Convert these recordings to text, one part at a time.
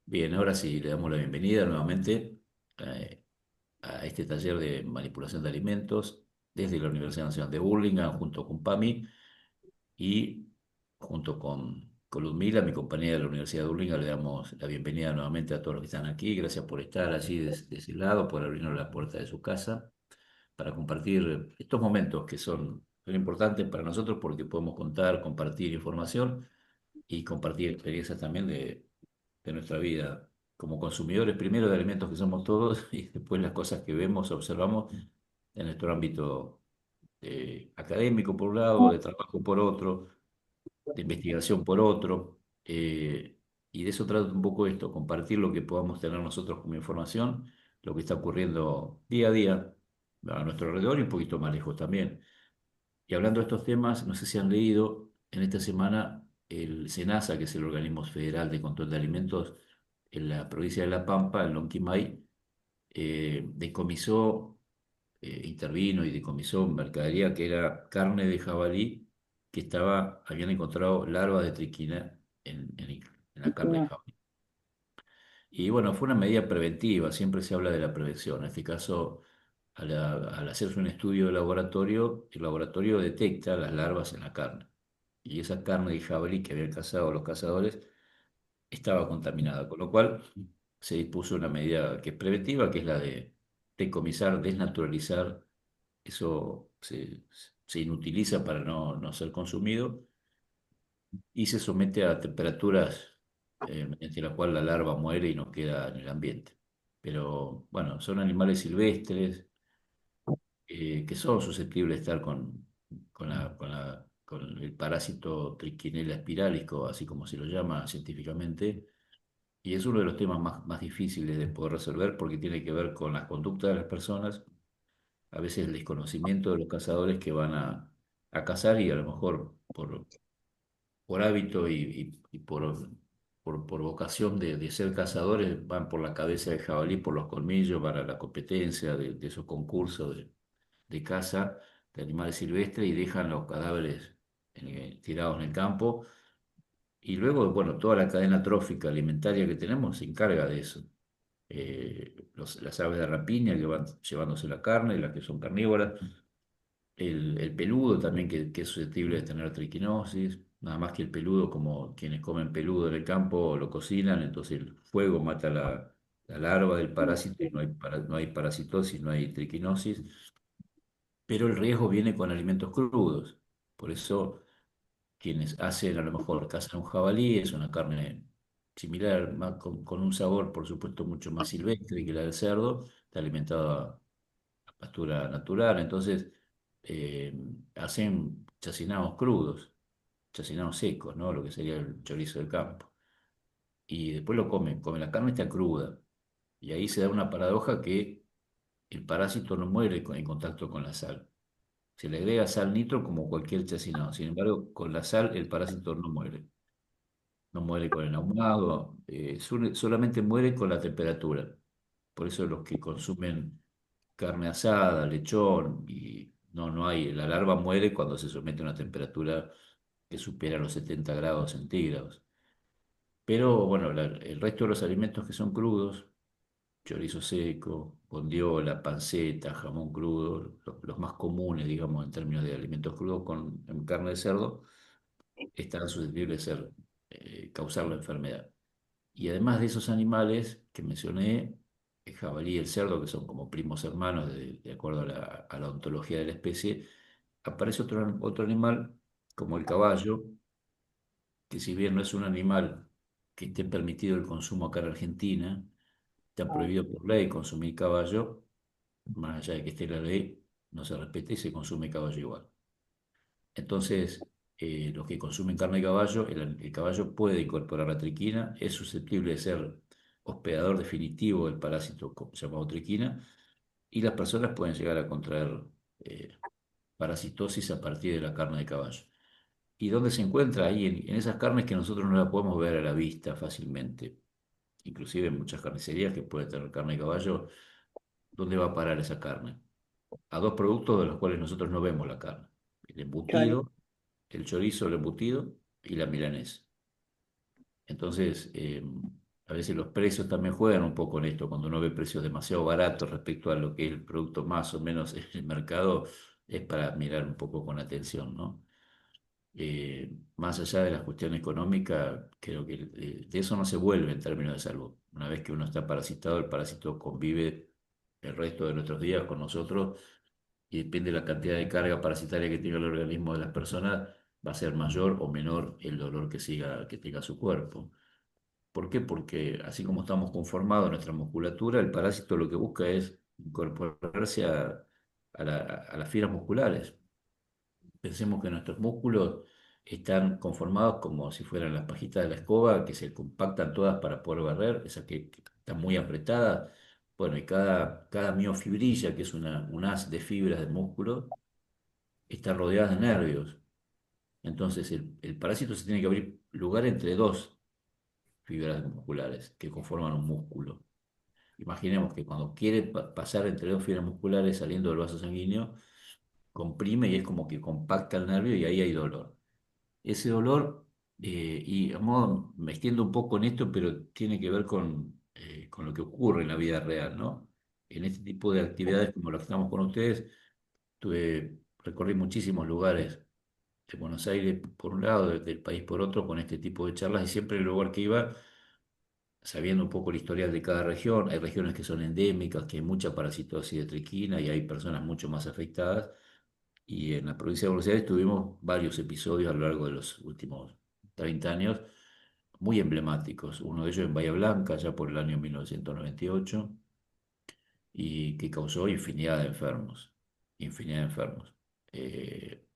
Bien, ahora sí, le damos la bienvenida nuevamente eh, a este taller de manipulación de alimentos desde la Universidad Nacional de Burlingame, junto con PAMI y junto con Ludmila, mi compañera de la Universidad de Burlingame. Le damos la bienvenida nuevamente a todos los que están aquí. Gracias por estar allí de ese lado, por abrirnos la puerta de su casa para compartir estos momentos que son importantes para nosotros porque podemos contar, compartir información y compartir experiencias también de nuestra vida como consumidores, primero de alimentos que somos todos y después las cosas que vemos, observamos en nuestro ámbito académico por un lado, de trabajo por otro, de investigación por otro. Y de eso trata un poco esto, compartir lo que podamos tener nosotros como información, lo que está ocurriendo día a día a nuestro alrededor y un poquito más lejos también. Y hablando de estos temas, no sé si han leído, en esta semana el SENASA, que es el Organismo Federal de Control de Alimentos en la provincia de La Pampa, en Lonquimay, decomisó, intervino y decomisó mercadería que era carne de jabalí, que habían encontrado larvas de triquina en la carne de No, jabalí. Y bueno, fue una medida preventiva, siempre se habla de la prevención. En este caso, al hacerse un estudio de laboratorio, el laboratorio detecta las larvas en la carne. Y esa carne de jabalí que habían cazado los cazadores estaba contaminada, con lo cual se dispuso una medida que es preventiva, que es la de decomisar, desnaturalizar. Eso se inutiliza para no ser consumido y se somete a temperaturas mediante la cual la larva muere y no queda en el ambiente. Pero bueno, son animales silvestres que son susceptibles de estar con el parásito Trichinella spiralis, así como se lo llama científicamente, y es uno de los temas más difíciles de poder resolver porque tiene que ver con las conductas de las personas, a veces el desconocimiento de los cazadores que van a cazar y a lo mejor por hábito y por vocación de ser cazadores, van por la cabeza del jabalí, por los colmillos, para la competencia de esos concursos de caza de animales silvestres y dejan los cadáveres tirados en el campo. Y luego, bueno, toda la cadena trófica alimentaria que tenemos se encarga de eso. Las aves de rapiña que van llevándose la carne, las que son carnívoras, el peludo también que es susceptible de tener triquinosis, nada más que el peludo, como quienes comen peludo en el campo lo cocinan, entonces el fuego mata la larva del parásito y no hay parasitosis, no hay triquinosis, pero el riesgo viene con alimentos crudos. Por eso quienes hacen a lo mejor cazan un jabalí, es una carne similar, con un sabor por supuesto mucho más silvestre que la del cerdo, está alimentada pastura natural, entonces eh, hacen chacinados crudos, chacinados secos, ¿no? Lo que sería el chorizo del campo. Y después lo comen la carne está cruda. Y ahí se da una paradoja que el parásito no muere en contacto con la sal. Se le agrega sal nitro como cualquier chacinado. Sin embargo, con la sal el parásito no muere. No muere con el ahumado, solamente muere con la temperatura. Por eso los que consumen carne asada, lechón, y no hay, la larva muere cuando se somete a una temperatura que supera los 70 grados centígrados. Pero bueno, el resto de los alimentos que son crudos, chorizo seco, bondiola, panceta, jamón crudo, los más comunes, digamos, en términos de alimentos crudos en carne de cerdo, están susceptibles de causar la enfermedad. Y además de esos animales que mencioné, el jabalí y el cerdo, que son como primos hermanos de acuerdo a la ontología de la especie, aparece otro animal como el caballo, que si bien no es un animal que esté permitido el consumo acá en Argentina, está prohibido por ley consumir caballo, más allá de que esté la ley, no se respeta y se consume caballo igual. Entonces, los que consumen carne de caballo, el caballo puede incorporar la triquina, es susceptible de ser hospedador definitivo del parásito llamado triquina, y las personas pueden llegar a contraer eh, parasitosis a partir de la carne de caballo. ¿Y dónde se encuentra? Ahí en esas carnes que nosotros no la podemos ver a la vista fácilmente. Inclusive en muchas carnicerías que pueden tener carne de caballo, ¿dónde va a parar esa carne? A dos productos de los cuales nosotros no vemos la carne. El claro. embutido, el chorizo, el embutido y la milanesa. Entonces, A veces los precios también juegan un poco en esto, cuando uno ve precios demasiado baratos respecto a lo que es el producto más o menos en el mercado, es para mirar un poco con atención, ¿no? Más allá de la cuestión económica, creo que de eso no se vuelve en términos de salud. Una vez que uno está parasitado, el parásito convive el resto de nuestros días con nosotros y depende de la cantidad de carga parasitaria que tenga el organismo de las personas, va a ser mayor o menor el dolor que tenga su cuerpo. ¿Por qué? Porque así como estamos conformados nuestra musculatura, el parásito lo que busca es incorporarse a las fibras musculares. Pensemos que nuestros músculos están conformados como si fueran las pajitas de la escoba, que se compactan todas para poder barrer, esas que están muy apretadas. Bueno, y cada miofibrilla, que es un haz de fibras del músculo, está rodeada de nervios. Entonces, el parásito se tiene que abrir lugar entre dos fibras musculares que conforman un músculo. Imaginemos que cuando quiere pasar entre dos fibras musculares saliendo del vaso sanguíneo, comprime y es como que compacta el nervio y ahí hay dolor. Ese dolor, y a modo, me extiendo un poco en esto, pero tiene que ver con lo que ocurre en la vida real, ¿no? En este tipo de actividades como las que estamos con ustedes, recorrí muchísimos lugares de Buenos Aires por un lado, del país por otro, con este tipo de charlas, y siempre el lugar que iba, sabiendo un poco el historial de cada región, hay regiones que son endémicas, que hay mucha parasitosis de triquina y hay personas mucho más afectadas. Y en la provincia de Buenos Aires tuvimos varios episodios a lo largo de los últimos 30 años muy emblemáticos. Uno de ellos en Bahía Blanca, ya por el año 1998, y que causó infinidad de enfermos, infinidad de enfermos.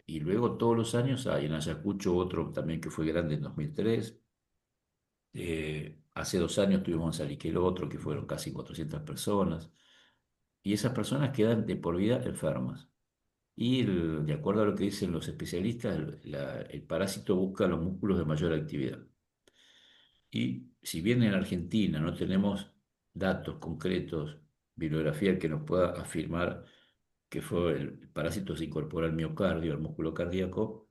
Y luego todos los años hay en Ayacucho otro también que fue grande en 2003. Hace 2 años tuvimos en Saliquel otro que fueron casi 400 personas. Y esas personas quedan de por vida enfermas. Y de acuerdo a lo que dicen los especialistas, el parásito busca los músculos de mayor actividad. Y si bien en Argentina no tenemos datos concretos, bibliografía que nos pueda afirmar que fue el parásito se incorpora al miocardio, al músculo cardíaco,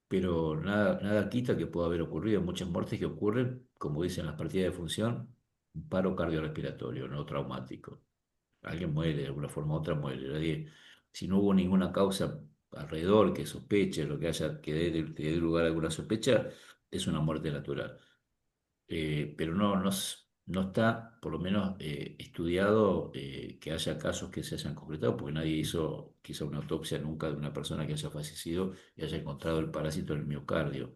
pero nada quita que pueda haber ocurrido muchas muertes que ocurren, como dicen las partidas de función, un paro cardiorrespiratorio, no traumático. Alguien muere, de alguna forma u otra muere. Si no hubo ninguna causa alrededor que sospeche, lo que haya que dé lugar a alguna sospecha, es una muerte natural. Pero no está, por lo menos, estudiado que haya casos que se hayan concretado, porque nadie hizo quizá una autopsia nunca de una persona que haya fallecido y haya encontrado el parásito en el miocardio.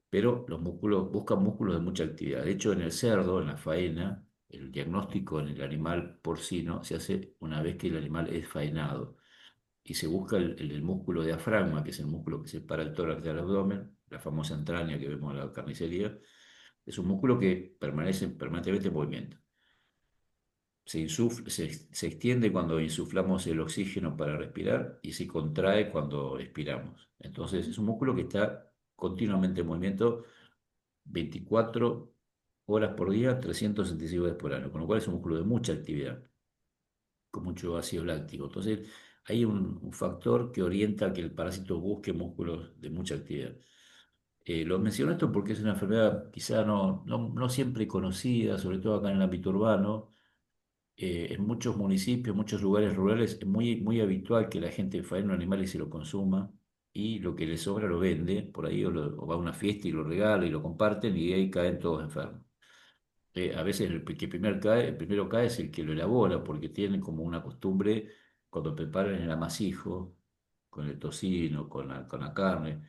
Pero los músculos buscan músculos de mucha actividad. De hecho, en el cerdo, en la faena, el diagnóstico en el animal porcino se hace una vez que el animal es faenado y se busca el músculo diafragma, que es el músculo que separa el tórax del abdomen, la famosa entraña que vemos en la carnicería. Es un músculo que permanece permanentemente en movimiento. Se extiende cuando insuflamos el oxígeno para respirar y se contrae cuando expiramos. Entonces, es un músculo que está continuamente en movimiento 24 horas por día, 365 veces por año, con lo cual es un músculo de mucha actividad, con mucho ácido láctico. Entonces, hay un factor que orienta a que el parásito busque músculos de mucha actividad. Lo menciono esto porque es una enfermedad quizá no siempre conocida, sobre todo acá en el ámbito urbano. En muchos municipios, muchos lugares rurales, es muy habitual que la gente faene un animal y se lo consuma, y lo que le sobra lo vende por ahí, o va a una fiesta y lo regala y lo comparten, y ahí caen todos enfermos. A veces el primero cae es el que lo elabora, porque tiene como una costumbre, cuando preparan el amasijo, con el tocino, con la carne,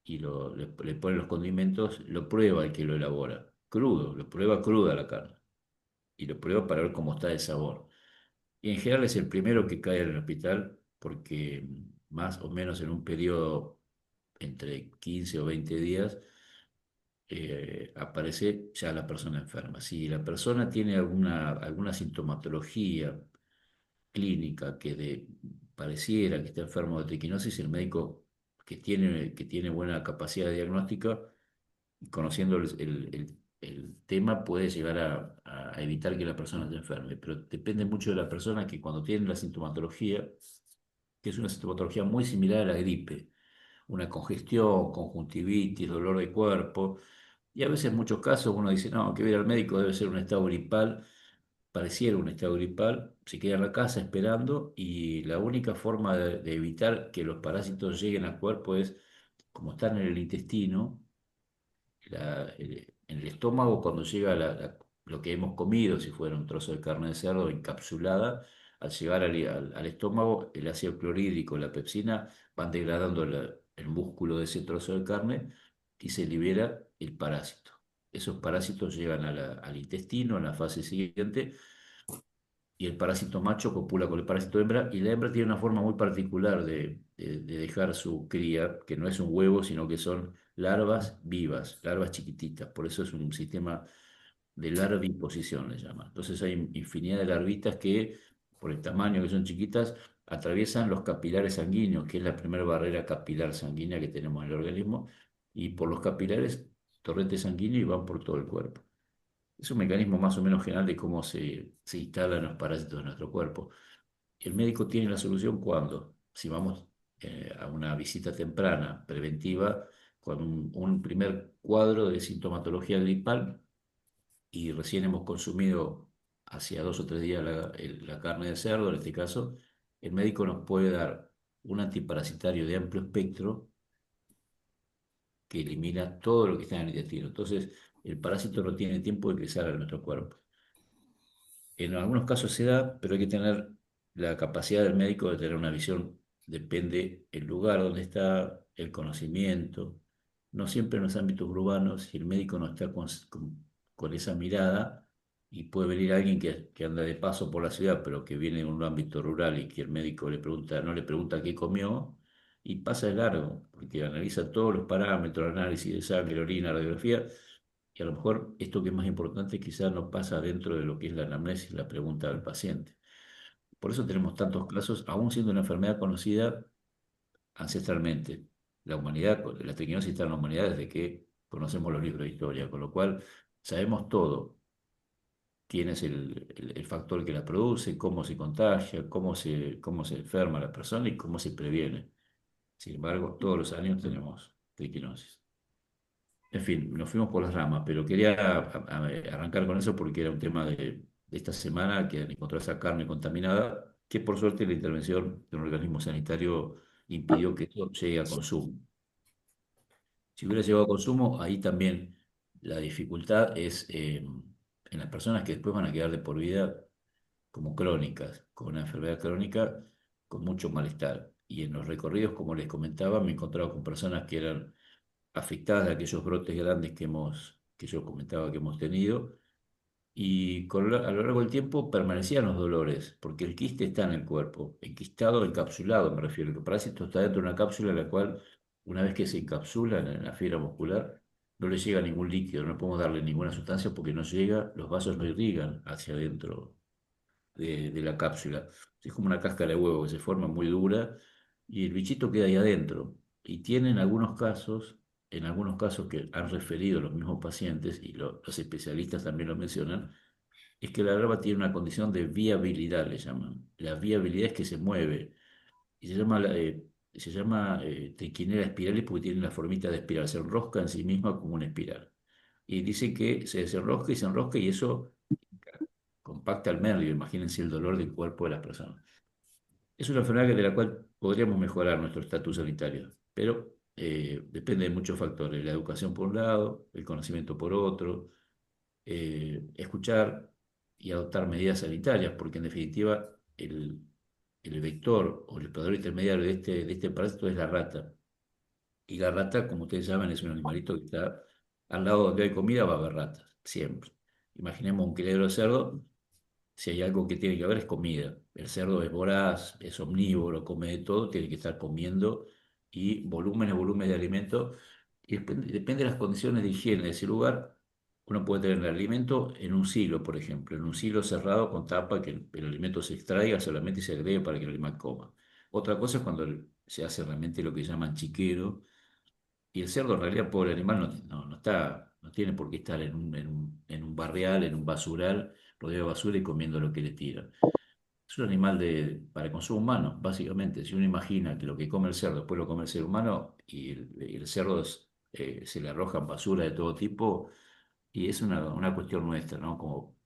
y le ponen los condimentos, lo prueba el que lo elabora, crudo, lo prueba cruda la carne, y lo prueba para ver cómo está el sabor. Y en general es el primero que cae en el hospital, porque más o menos en un periodo entre 15 o 20 días, aparece ya la persona enferma. Si la persona tiene alguna sintomatología clínica pareciera que está enfermo de triquinosis, el médico que tiene buena capacidad de diagnóstica, conociendo el tema, puede llegar a evitar que la persona se enferme. Pero depende mucho de la persona, que cuando tiene la sintomatología, que es una sintomatología muy similar a la gripe, una congestión, conjuntivitis, dolor de cuerpo, Y a veces en muchos casos uno dice, no, que ir al médico debe ser un estado gripal, pareciera un estado gripal, se queda en la casa esperando y la única forma de evitar que los parásitos lleguen al cuerpo es, como están en el intestino, en el estómago cuando llega lo que hemos comido, si fuera un trozo de carne de cerdo encapsulada, al llegar al estómago, el ácido clorhídrico, la pepsina, van degradando el músculo de ese trozo de carne y se libera el parásito. Esos parásitos llegan al intestino en la fase siguiente y el parásito macho copula con el parásito hembra y la hembra tiene una forma muy particular de dejar su cría, que no es un huevo, sino que son larvas vivas, larvas chiquititas. Por eso es un sistema de larviposición, le llama. Entonces hay infinidad de larvitas que, por el tamaño que son chiquitas, atraviesan los capilares sanguíneos, que es la primera barrera capilar sanguínea que tenemos en el organismo, y por los capilares, torrente sanguíneo y van por todo el cuerpo. Es un mecanismo más o menos general de cómo se instalan los parásitos en nuestro cuerpo. El médico tiene la solución cuando, si vamos a una visita temprana, preventiva, con un primer cuadro de sintomatología gripal y recién hemos consumido hacia 2 o 3 días la carne de cerdo, en este caso, el médico nos puede dar un antiparasitario de amplio espectro que elimina todo lo que está en el intestino. Entonces, el parásito no tiene tiempo de ingresar a nuestro cuerpo. En algunos casos se da, pero hay que tener la capacidad del médico de tener una visión, depende el lugar donde está, el conocimiento. No siempre en los ámbitos urbanos, si el médico no está con esa mirada, y puede venir alguien que anda de paso por la ciudad, pero que viene de un ámbito rural y que el médico le pregunta, no le pregunta qué comió, y pasa de largo, porque analiza todos los parámetros, análisis de sangre, orina, radiografía, y a lo mejor esto que es más importante quizás no pasa dentro de lo que es la anamnesis, la pregunta del paciente. Por eso tenemos tantos casos, aún siendo una enfermedad conocida ancestralmente. La humanidad, la triquinosis está en la humanidad desde que conocemos los libros de historia, con lo cual sabemos todo. Quién es el factor que la produce, cómo se contagia, cómo se enferma la persona y cómo se previene. Sin embargo, todos los años tenemos triquinosis. En fin, nos fuimos por las ramas, pero quería arrancar con eso porque era un tema de esta semana que encontró esa carne contaminada, que por suerte la intervención de un organismo sanitario impidió que eso llegue a consumo. Si hubiera llegado a consumo, ahí también la dificultad es en las personas que después van a quedar de por vida como crónicas, con una enfermedad crónica, con mucho malestar. Y en los recorridos, como les comentaba, me he encontrado con personas que eran afectadas de aquellos brotes grandes que yo comentaba que hemos tenido, y a lo largo del tiempo permanecían los dolores, porque el quiste está en el cuerpo, enquistado, encapsulado, me refiero. El parásito está dentro de una cápsula en la cual, una vez que se encapsula en la fibra muscular, no le llega ningún líquido, no podemos darle ninguna sustancia porque no llega, los vasos no irrigan hacia adentro de la cápsula. Es como una cáscara de huevo que se forma muy dura y el bichito queda ahí adentro. Y tienen algunos casos, en algunos casos que han referido los mismos pacientes y los especialistas también lo mencionan, es que la larva tiene una condición de viabilidad, le llaman. La viabilidad es que se mueve y se llama triquinera espiralis porque tiene la formita de espiral, se enrosca en sí misma como una espiral. Y dice que se desenrosca y se enrosca y eso compacta el medio, imagínense el dolor del cuerpo de las personas. Es una enfermedad de la cual podríamos mejorar nuestro estatus sanitario, pero depende de muchos factores, la educación por un lado, el conocimiento por otro, escuchar y adoptar medidas sanitarias, porque en definitiva el vector o el hospedador intermediario de este parásito es la rata. Y la rata, como ustedes saben, es un animalito que está al lado donde hay comida, va a haber ratas, siempre. Imaginemos un criadero de cerdo, si hay algo que tiene que haber es comida. El cerdo es voraz, es omnívoro, come de todo, tiene que estar comiendo y volúmenes de alimento. Y depende de las condiciones de higiene de ese lugar. Uno puede tener el alimento en un silo, por ejemplo, en un silo cerrado con tapa, que el alimento se extraiga solamente y se agregue para que el animal coma. Otra cosa es cuando se hace realmente lo que llaman chiquero, y el cerdo, en realidad, pobre animal, no tiene por qué estar en un barrial, en un basural, rodeado de basura y comiendo lo que le tiran. Es un animal para consumo humano, básicamente. Si uno imagina que lo que come el cerdo después lo come el ser humano y el cerdo se le arrojan basura de todo tipo y es una cuestión nuestra, ¿no? Como,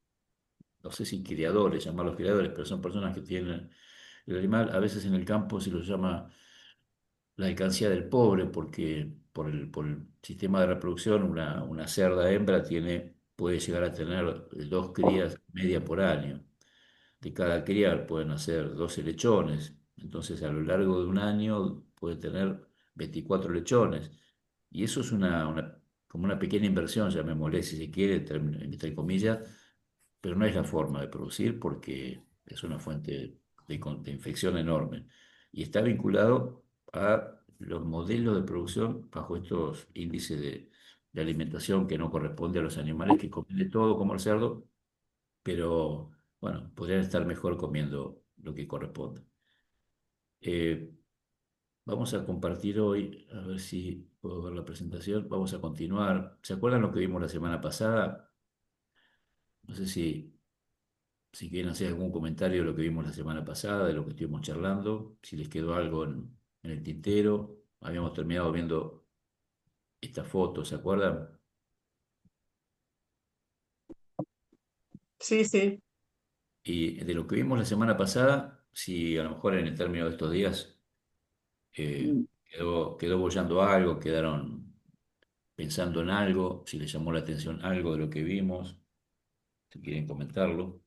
no sé si criadores, llamarlos criadores, pero son personas que tienen el animal, a veces en el campo se los llama la alcancía del pobre, porque por el sistema de reproducción, una cerda hembra puede llegar a tener dos crías media por año. De cada cría pueden hacer 12 lechones. Entonces, a lo largo de un año puede tener 24 lechones. Y eso es como una pequeña inversión, llamémosle si se quiere, entre comillas, pero no es la forma de producir porque es una fuente de infección enorme. Y está vinculado a los modelos de producción bajo estos índices de alimentación que no corresponde a los animales que comen de todo como el cerdo, pero bueno, podrían estar mejor comiendo lo que corresponde. Eh, Vamos a compartir hoy, a ver si puedo ver la presentación. Vamos a continuar. ¿Se acuerdan lo que vimos la semana pasada? No sé si quieren hacer algún comentario de lo que vimos la semana pasada, de lo que estuvimos charlando, si les quedó algo en el tintero. Habíamos terminado viendo esta foto, ¿se acuerdan? Sí, sí. Y de lo que vimos la semana pasada, si a lo mejor en el término de estos días quedó boyando algo, quedaron pensando en algo, si les llamó la atención algo de lo que vimos, si quieren comentarlo.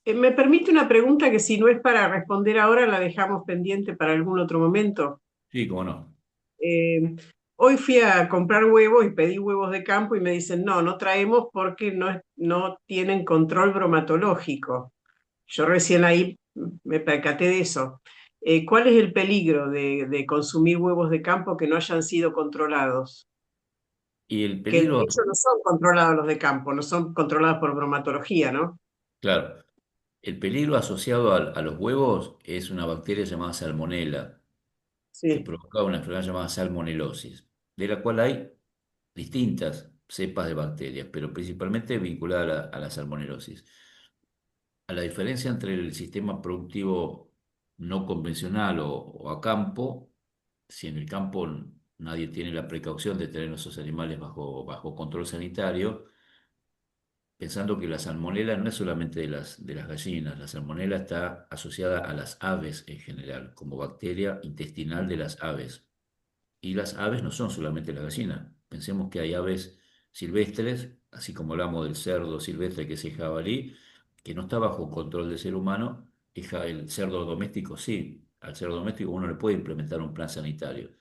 Me permite una pregunta que si no es para responder ahora, la dejamos pendiente para algún otro momento. Sí, cómo no. Eh, Hoy fui a comprar huevos y pedí huevos de campo y me dicen, no, no traemos porque no tienen control bromatológico. Yo recién ahí me percaté de eso. ¿Cuál es el peligro de consumir huevos de campo que no hayan sido controlados? Y el Que de peligro, hecho no son controlados los de campo, no son controlados por bromatología, ¿no? claro, el peligro asociado a los huevos es una bacteria llamada salmonela, que Sí. provoca una enfermedad llamada salmonelosis, de la cual hay distintas cepas de bacterias, pero principalmente vinculada a la salmonelosis. A la diferencia entre el sistema productivo no convencional o a campo, si en el campo nadie tiene la precaución de tener esos animales bajo control sanitario, pensando que la salmonela no es solamente de las gallinas, la salmonela está asociada a las aves en general, como bacteria intestinal de las aves. Y las aves no son solamente la gallina. Pensemos que hay aves silvestres, así como hablamos del cerdo silvestre que es el jabalí, que no está bajo control del ser humano, y el cerdo doméstico sí. Al cerdo doméstico uno le puede implementar un plan sanitario.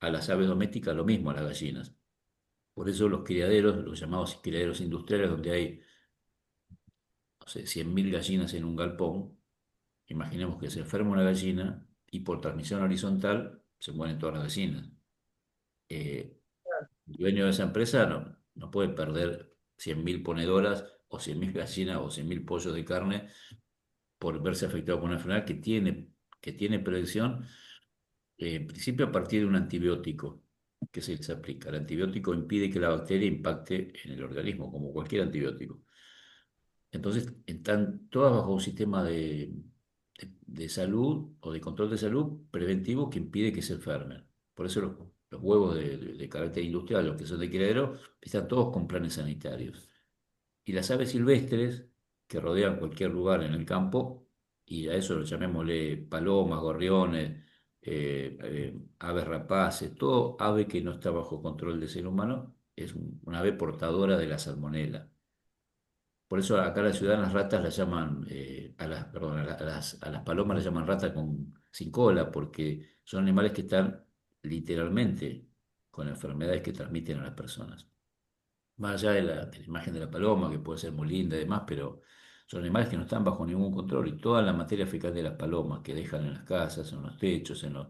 A las aves domésticas lo mismo, a las gallinas. Por eso los criaderos, los llamados criaderos industriales, donde hay, no sé, 100.000 gallinas en un galpón, imaginemos que se enferma una gallina y por transmisión horizontal se mueren todas las gallinas. Eh, El dueño de esa empresa no puede perder 100.000 ponedoras o 100.000 gallinas o 100.000 pollos de carne por verse afectado por una enfermedad que tiene predicción, en principio a partir de un antibiótico que se les aplica. El antibiótico impide que la bacteria impacte en el organismo, como cualquier antibiótico. Entonces, están todas bajo un sistema de salud o de control de salud preventivo que impide que se enfermen. Por eso los huevos de carácter industrial, los que son de criadero, están todos con planes sanitarios. Y las aves silvestres, que rodean cualquier lugar en el campo, y a eso lo llamémosle palomas, gorriones, aves rapaces, todo ave que no está bajo control del ser humano, es una ave portadora de la salmonela. Por eso acá en la ciudad las ratas las llaman, perdón, a las palomas las llaman rata sin cola, porque son animales que están literalmente con enfermedades que transmiten a las personas. Más allá de la imagen de la paloma, que puede ser muy linda y demás, pero son animales que no están bajo ningún control y toda la materia fecal de las palomas que dejan en las casas, en los techos, en los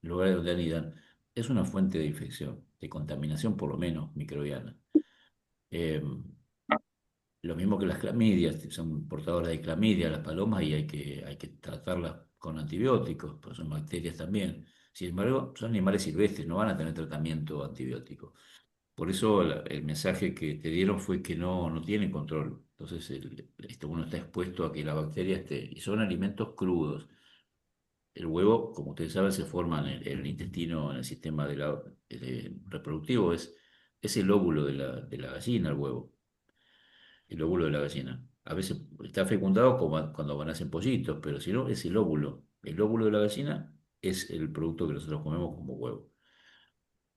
lugares donde anidan, es una fuente de infección, de contaminación por lo menos microbiana. Eh, lo mismo que las clamidias, son portadoras de clamidia las palomas y hay que tratarlas con antibióticos, pues son bacterias también. Sin embargo, son animales silvestres, no van a tener tratamiento antibiótico. Por eso el mensaje que te dieron fue que no tienen control. Entonces uno está expuesto a que la bacteria esté, y son alimentos crudos. El huevo, como ustedes saben, se forma en el intestino, en el sistema reproductivo, es el óvulo de la gallina, el huevo, el óvulo de la gallina. A veces está fecundado como cuando nacen pollitos, pero si no, es el óvulo. El óvulo de la gallina es el producto que nosotros comemos como huevo.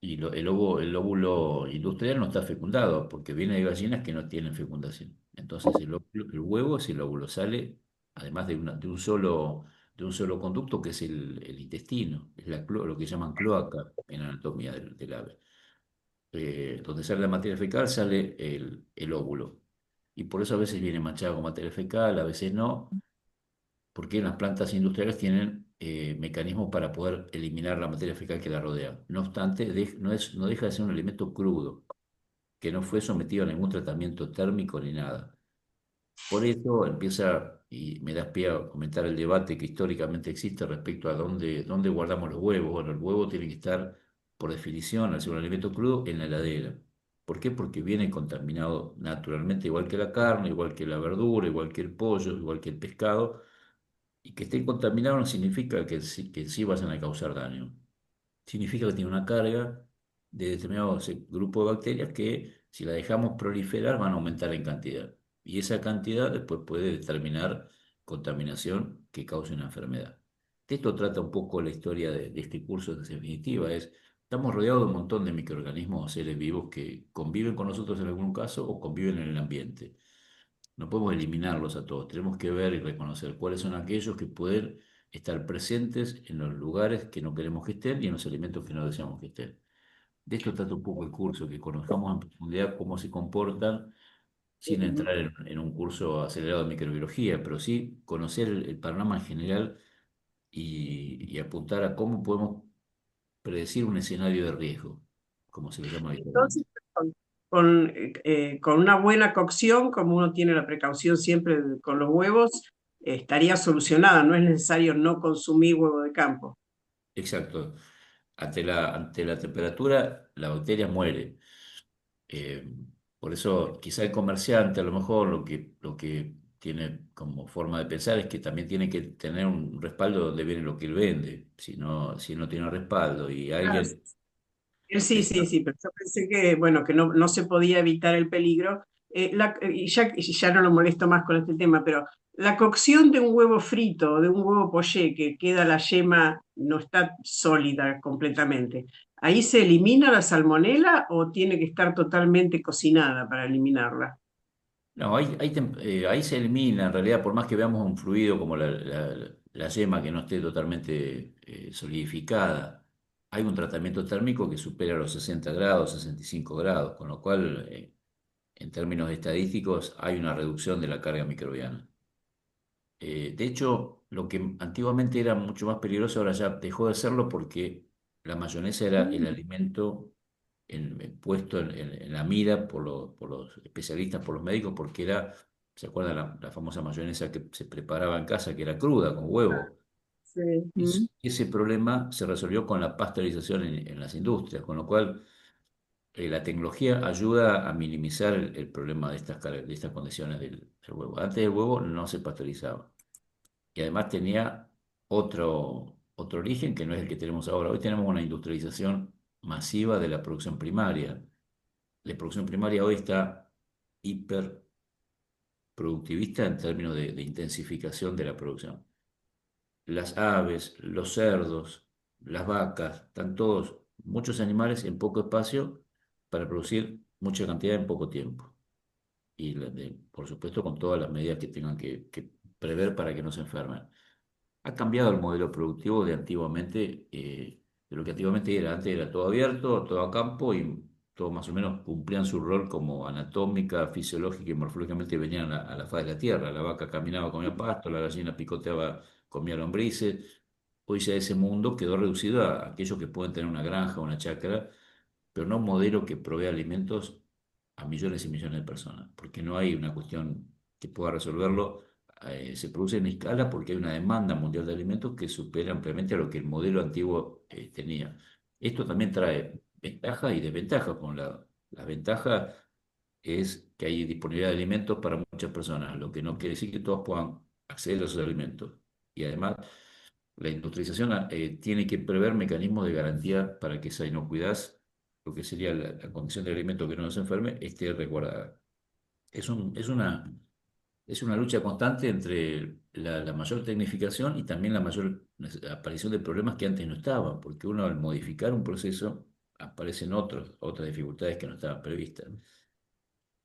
Y el óvulo industrial no está fecundado porque viene de gallinas que no tienen fecundación. Entonces el huevo es el óvulo, sale además de un solo conducto que es el intestino, es lo que llaman cloaca en anatomía del ave. Donde sale la materia fecal sale el óvulo. Y por eso a veces viene manchado con materia fecal, a veces no, porque las plantas industriales tienen mecanismos para poder eliminar la materia fecal que la rodea. No obstante, no deja de ser un alimento crudo, que no fue sometido a ningún tratamiento térmico ni nada. Por eso empieza, y me das pie a comentar el debate que históricamente existe respecto a dónde guardamos los huevos. Bueno, el huevo tiene que estar, por definición, al ser un alimento crudo, en la heladera. ¿Por qué? Porque viene contaminado naturalmente, igual que la carne, igual que la verdura, igual que el pollo, igual que el pescado, y que estén contaminados no significa que en sí vayan a causar daño. Significa que tiene una carga de determinado grupo de bacterias que si la dejamos proliferar van a aumentar en cantidad. Y esa cantidad después puede determinar contaminación que cause una enfermedad. De esto trata un poco la historia de este curso en definitiva. Estamos rodeados de un montón de microorganismos o seres vivos que conviven con nosotros en algún caso o conviven en el ambiente. No podemos eliminarlos a todos, tenemos que ver y reconocer cuáles son aquellos que pueden estar presentes en los lugares que no queremos que estén y en los alimentos que no deseamos que estén. De esto trata un poco el curso, que conozcamos en profundidad cómo se comportan sin Ujú. entrar en un curso acelerado de microbiología, pero sí conocer el panorama en general y apuntar a cómo podemos predecir un escenario de riesgo, como se lo llama habitualmente. Entonces, con una buena cocción, como uno tiene la precaución siempre con los huevos, estaría solucionada. No es necesario no consumir huevo de campo. Exacto. Ante la temperatura, la bacteria muere. Eh, por eso, quizá el comerciante, a lo mejor lo que tiene como forma de pensar es que también tiene que tener un respaldo donde viene lo que él vende. Si no tiene respaldo y Claro, alguien sí, está. sí, sí, pero yo pensé que, bueno, que no, no se podía evitar el peligro. Y ya no lo molesto más con este tema, pero la cocción de un huevo frito o de un huevo poché que queda la yema, no está sólida completamente, ¿ahí se elimina la salmonela o tiene que estar totalmente cocinada para eliminarla? No, ahí se elimina, en realidad, por más que veamos un fluido como la yema que no esté totalmente solidificada, hay un tratamiento térmico que supera los 60 grados, 65 grados, con lo cual, en términos estadísticos, hay una reducción de la carga microbiana. De hecho, lo que antiguamente era mucho más peligroso ahora ya dejó de serlo porque la mayonesa era el alimento puesto en la mira por los especialistas, por los médicos, porque era, ¿se acuerdan la famosa mayonesa que se preparaba en casa, que era cruda, con huevo? Sí. Mm. Ese problema se resolvió con la pasteurización en las industrias, con lo cual la tecnología ayuda a minimizar el problema de estas condiciones del huevo. Antes el huevo no se pasteurizaba y además tenía otro origen que no es el que tenemos ahora. Hoy tenemos una industrialización masiva de la producción primaria. La producción primaria hoy está hiperproductivista en términos de intensificación de la producción. Las aves, los cerdos, las vacas, están todos, muchos animales en poco espacio para producir mucha cantidad en poco tiempo. Y por supuesto con todas las medidas que tengan que prever para que no se enfermen. Ha cambiado el modelo productivo de lo que antiguamente era. Antes era todo abierto, todo a campo y todos más o menos cumplían su rol como anatómica, fisiológica y morfológicamente venían a la faz de la tierra. La vaca caminaba, comía pasto, la gallina picoteaba, comía lombrices. Hoy ya ese mundo quedó reducido a aquellos que pueden tener una granja o una chacra, pero no un modelo que provee alimentos a millones y millones de personas, porque no hay una cuestión que pueda resolverlo. Se produce en escala porque hay una demanda mundial de alimentos que supera ampliamente a lo que el modelo antiguo tenía. Esto también trae ventajas y desventajas. La ventaja es que hay disponibilidad de alimentos para muchas personas, lo que no quiere decir que todos puedan acceder a esos alimentos. Y además La industrialización tiene que prever mecanismos de garantía para que esa inocuidad, lo que sería la condición de alimento que no nos enferme, esté resguardada. Es un, es una, es una lucha constante entre la mayor tecnificación y también la mayor aparición de problemas que antes no estaban, porque uno al modificar un proceso aparecen otras dificultades que no estaban previstas.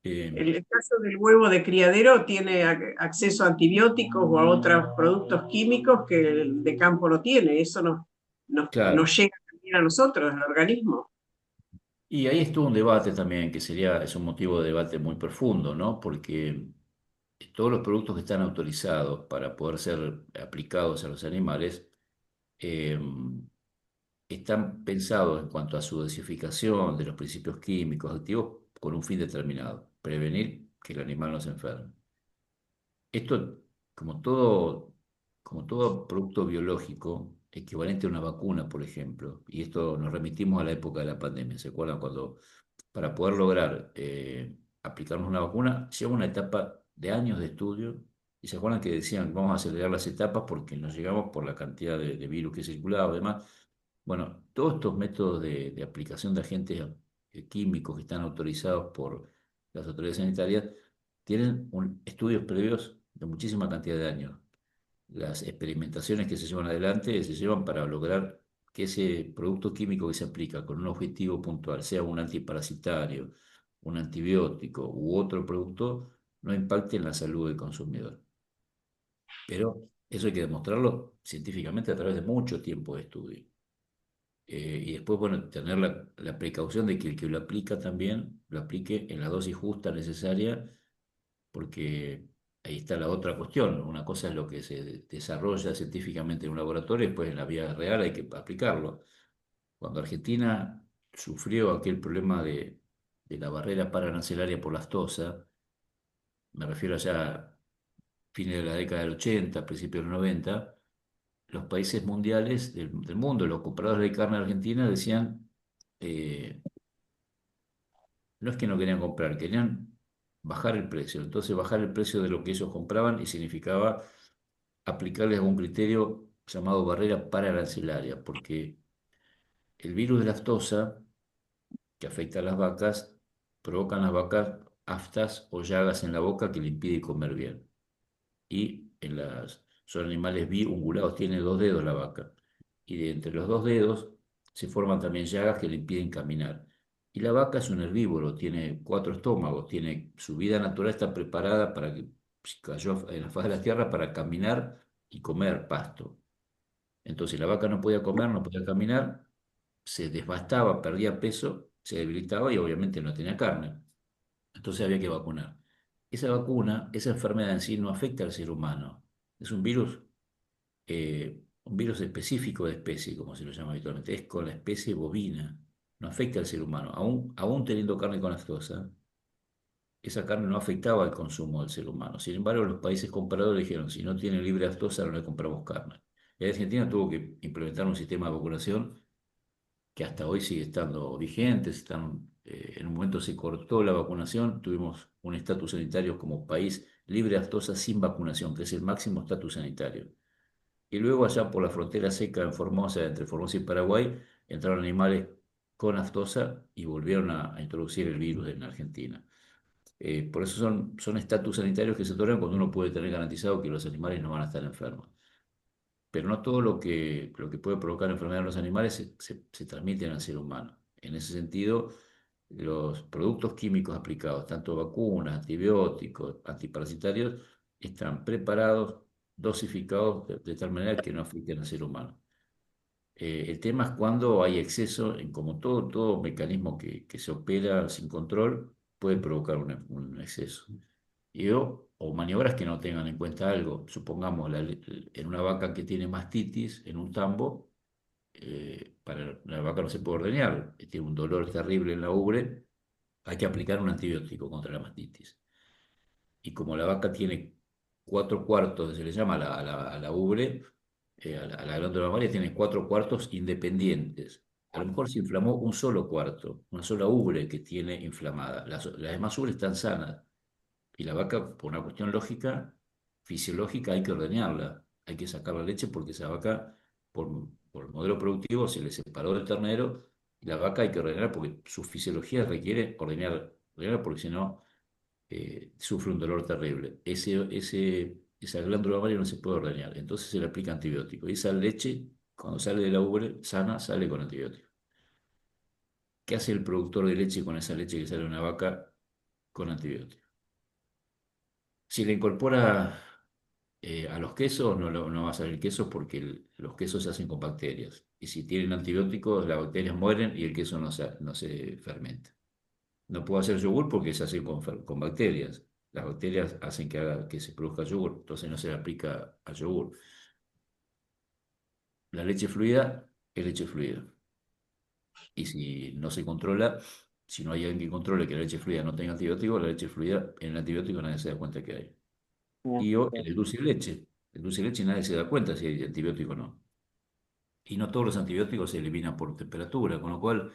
Eh, El caso del huevo de criadero tiene acceso a antibióticos o a otros productos químicos que el de campo no tiene. Eso nos claro, llega también a nosotros, al organismo. y ahí estuvo un debate también, que es un motivo de debate muy profundo, ¿no? Porque todos los productos que están autorizados para poder ser aplicados a los animales, eh, están pensados en cuanto a su dosificación de los principios químicos activos con un fin determinado, prevenir que el animal no se enferme. Esto, como todo, como todo producto biológico, equivalente a una vacuna, por ejemplo, y esto nos remitimos a la época de la pandemia, ¿se acuerdan cuando para poder lograr aplicarnos una vacuna lleva una etapa de años de estudio? Y se acuerdan que decían, vamos a acelerar las etapas porque nos llegamos por la cantidad de virus que circulaba, además. Bueno, todos estos métodos de aplicación de agentes químicos que están autorizados por las autoridades sanitarias tienen estudios previos de muchísima cantidad de años. Las experimentaciones que se llevan adelante se llevan para lograr que ese producto químico que se aplica con un objetivo puntual, sea un antiparasitario, un antibiótico u otro producto, no impacte en la salud del consumidor. Pero eso hay que demostrarlo científicamente a través de mucho tiempo de estudio. Y después, bueno, tener la precaución de que el que lo aplica también lo aplique en la dosis justa, necesaria, porque ahí está la otra cuestión. Una cosa es lo que se desarrolla científicamente en un laboratorio, y después en la vida real hay que aplicarlo. Cuando Argentina sufrió aquel problema de la barrera paraarancelaria por lactosa, me refiero allá a fines de la década del 80, principios de los 90, los países mundiales del mundo, los compradores de carne argentina decían, eh, no es que no querían comprar, querían bajar el precio. Entonces bajar el precio de lo que ellos compraban y significaba aplicarles algún criterio llamado barrera paraarancelaria, porque el virus de lactosa que afecta a las vacas provoca en las vacas aftas o llagas en la boca que le impide comer bien. Son animales biungulados, tiene dos dedos la vaca. Y de entre los dos dedos se forman también llagas que le impiden caminar. Y la vaca es un herbívoro, tiene cuatro estómagos, su vida natural está preparada para que si cayó en la faz de la tierra para caminar y comer pasto. Entonces la vaca no podía comer, no podía caminar, se desbastaba, perdía peso, se debilitaba y obviamente no tenía carne. Entonces había que vacunar. Esa vacuna, esa enfermedad en sí no afecta al ser humano. Es un virus específico de especie, como se lo llama habitualmente. Es con la especie bovina. No afecta al ser humano. Aún teniendo carne con lactosa, esa carne no afectaba al consumo del ser humano. Sin embargo, los países compradores dijeron, si no tiene libre lactosa, no le compramos carne. Y Argentina tuvo que implementar un sistema de vacunación que hasta hoy sigue estando vigente. En un momento se cortó la vacunación, tuvimos un estatus sanitario como país libre de lactosa sin vacunación, que es el máximo estatus sanitario. Y luego allá por la frontera seca en Formosa, entre Formosa y Paraguay, entraron animales con aftosa y volvieron a introducir el virus en Argentina. Por eso son estatus sanitarios que se otorgan cuando uno puede tener garantizado que los animales no van a estar enfermos. Pero no todo lo que puede provocar enfermedad en los animales se transmite al ser humano. En ese sentido, los productos químicos aplicados, tanto vacunas, antibióticos, antiparasitarios, están preparados, dosificados de tal manera que no afecten al ser humano. El tema es cuando hay exceso, como todo mecanismo que se opera sin control, puede provocar un exceso. O maniobras que no tengan en cuenta algo. Supongamos en una vaca que tiene mastitis, en un tambo, para la vaca no se puede ordeñar, tiene un dolor terrible en la ubre, hay que aplicar un antibiótico contra la mastitis. Y como la vaca tiene cuatro cuartos, se le llama a la ubre, a la glándula mamaria, tiene cuatro cuartos independientes. A lo mejor se inflamó un solo cuarto, una sola ubre que tiene inflamada. Las demás ubres están sanas. Y la vaca, por una cuestión lógica, fisiológica, hay que ordeñarla. Hay que sacar la leche porque esa vaca por, por el modelo productivo se le separó del ternero y la vaca hay que ordenar porque su fisiología requiere ordenar porque si no sufre un dolor terrible. Esa glándula mamaria no se puede ordeñar, entonces se le aplica antibiótico. Y esa leche, cuando sale de la ubre sana, sale con antibiótico. ¿Qué hace el productor de leche con esa leche que sale de una vaca con antibiótico? Si le incorpora a los quesos, no va a salir queso porque los quesos se hacen con bacterias. Y si tienen antibióticos, las bacterias mueren y el queso no se fermenta. No puedo hacer yogur porque se hace con bacterias. Las bacterias hacen que se produzca yogur, entonces no se le aplica al yogur. La leche fluida es leche fluida. Y si no se controla, si no hay alguien que controle que la leche fluida no tenga antibiótico, la leche fluida en el antibiótico nadie se da cuenta que hay. En el dulce de leche. El dulce de leche nadie se da cuenta si hay antibiótico o no. Y no todos los antibióticos se eliminan por temperatura, con lo cual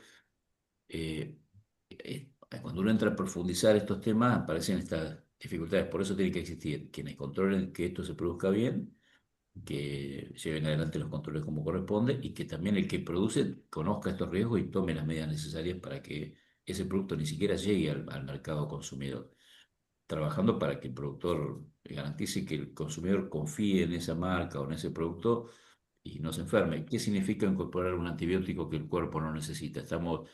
eh, cuando uno entra a profundizar estos temas aparecen estas dificultades. Por eso tiene que existir quienes controlen que esto se produzca bien, que lleven adelante los controles como corresponde y que también el que produce conozca estos riesgos y tome las medidas necesarias para que ese producto ni siquiera llegue al mercado consumidor, trabajando para que el productor garantice que el consumidor confíe en esa marca o en ese producto y no se enferme. ¿Qué significa incorporar un antibiótico que el cuerpo no necesita? Estamos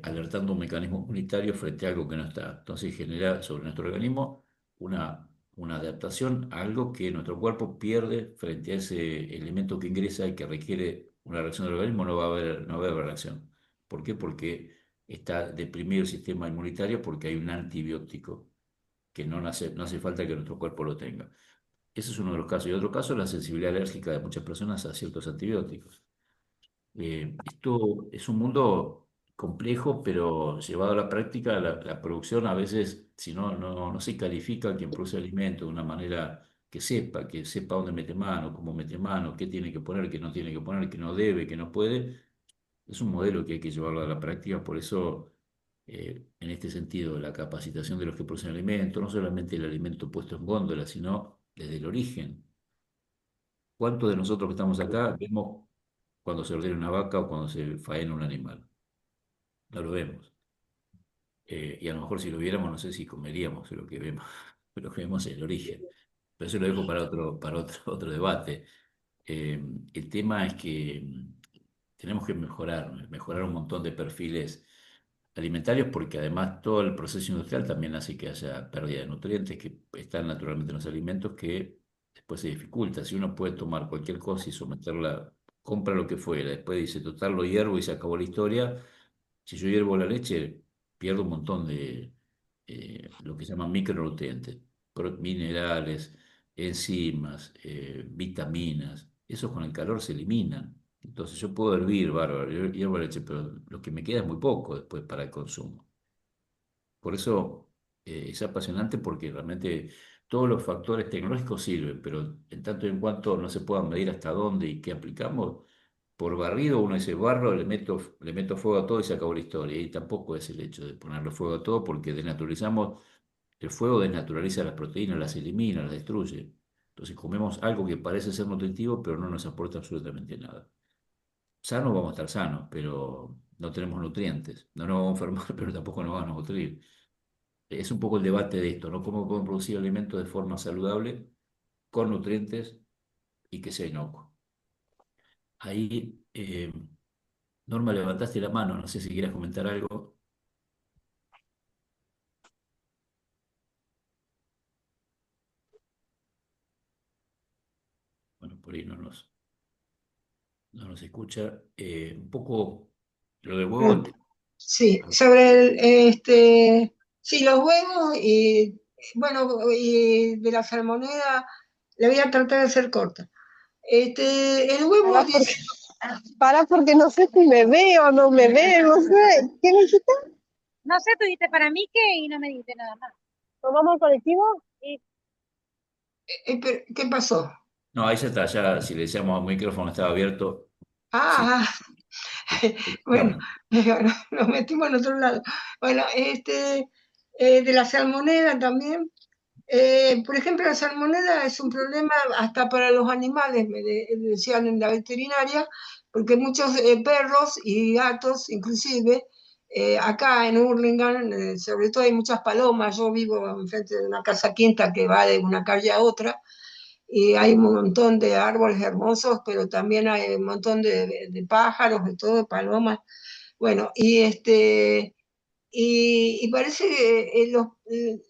alertando un mecanismo inmunitario frente a algo que no está. Entonces genera sobre nuestro organismo una adaptación a algo que nuestro cuerpo pierde frente a ese elemento que ingresa y que requiere una reacción del organismo, no va a haber reacción. ¿Por qué? Porque está deprimido el sistema inmunitario porque hay un antibiótico que no hace falta que nuestro cuerpo lo tenga. Ese es uno de los casos. Y otro caso es la sensibilidad alérgica de muchas personas a ciertos antibióticos. Esto es un mundo complejo, pero llevado a la práctica, la producción a veces, si no se califica quien produce alimento de una manera que sepa dónde mete mano, cómo mete mano, qué tiene que poner, qué no tiene que poner, qué no debe, qué no puede, es un modelo que hay que llevarlo a la práctica. Por eso, en este sentido, la capacitación de los que producen alimento, no solamente el alimento puesto en góndola, sino desde el origen. ¿Cuántos de nosotros que estamos acá vemos cuando se ordena una vaca o cuando se faena un animal? No lo vemos. Y a lo mejor si lo viéramos, no sé si comeríamos lo que vemos, lo que vemos es el origen. Pero eso lo dejo para otro debate. El tema es que tenemos que mejorar un montón de perfiles alimentarios porque además todo el proceso industrial también hace que haya pérdida de nutrientes que están naturalmente en los alimentos que después se dificulta. Si uno puede tomar cualquier cosa y someterla, compra lo que fuera, después dice, total, lo hiervo y se acabó la historia. Si yo hiervo la leche, pierdo un montón de lo que se llaman micronutrientes, minerales, enzimas, vitaminas. Esos con el calor se eliminan. Entonces yo puedo hervir, bárbaro, yo hiervo la leche, pero lo que me queda es muy poco después para el consumo. Por eso es apasionante porque realmente todos los factores tecnológicos sirven, pero en tanto y en cuanto no se puedan medir hasta dónde y qué aplicamos, por barrido uno dice barro, le meto fuego a todo y se acabó la historia. Y tampoco es el hecho de ponerle fuego a todo porque desnaturalizamos, el fuego desnaturaliza las proteínas, las elimina, las destruye. Entonces comemos algo que parece ser nutritivo, pero no nos aporta absolutamente nada. Sanos vamos a estar sanos, pero no tenemos nutrientes. No nos vamos a enfermar, pero tampoco nos vamos a nutrir. Es un poco el debate de esto, ¿no? ¿Cómo podemos producir alimentos de forma saludable, con nutrientes y que sea inocuo? Ahí, Norma, levantaste la mano, no sé si quieres comentar algo. Bueno, por ahí no nos escucha. Un poco lo del Ah, huevo. sí, sí, los huevos y, bueno, y de la salmonera, le voy a tratar de ser corta. El huevo para porque no sé si me veo o no me veo, no sé. ¿Qué necesitas? No sé, tú dijiste para mí qué y no me dijiste nada más. ¿Nos vamos al colectivo? Y, ¿qué pasó? No, ahí ya está, ya si le decíamos al micrófono estaba abierto, sí, Ah, bueno, escuchamos. nos metimos en otro lado. Bueno, de la salmonera también. Por ejemplo, la salmonela es un problema hasta para los animales, decían en la veterinaria, porque muchos perros y gatos, inclusive, acá en Hurlingham, sobre todo hay muchas palomas. Yo vivo enfrente de una casa quinta que va de una calle a otra, y hay un montón de árboles hermosos, pero también hay un montón de pájaros, de todo, de palomas. Bueno, y parece que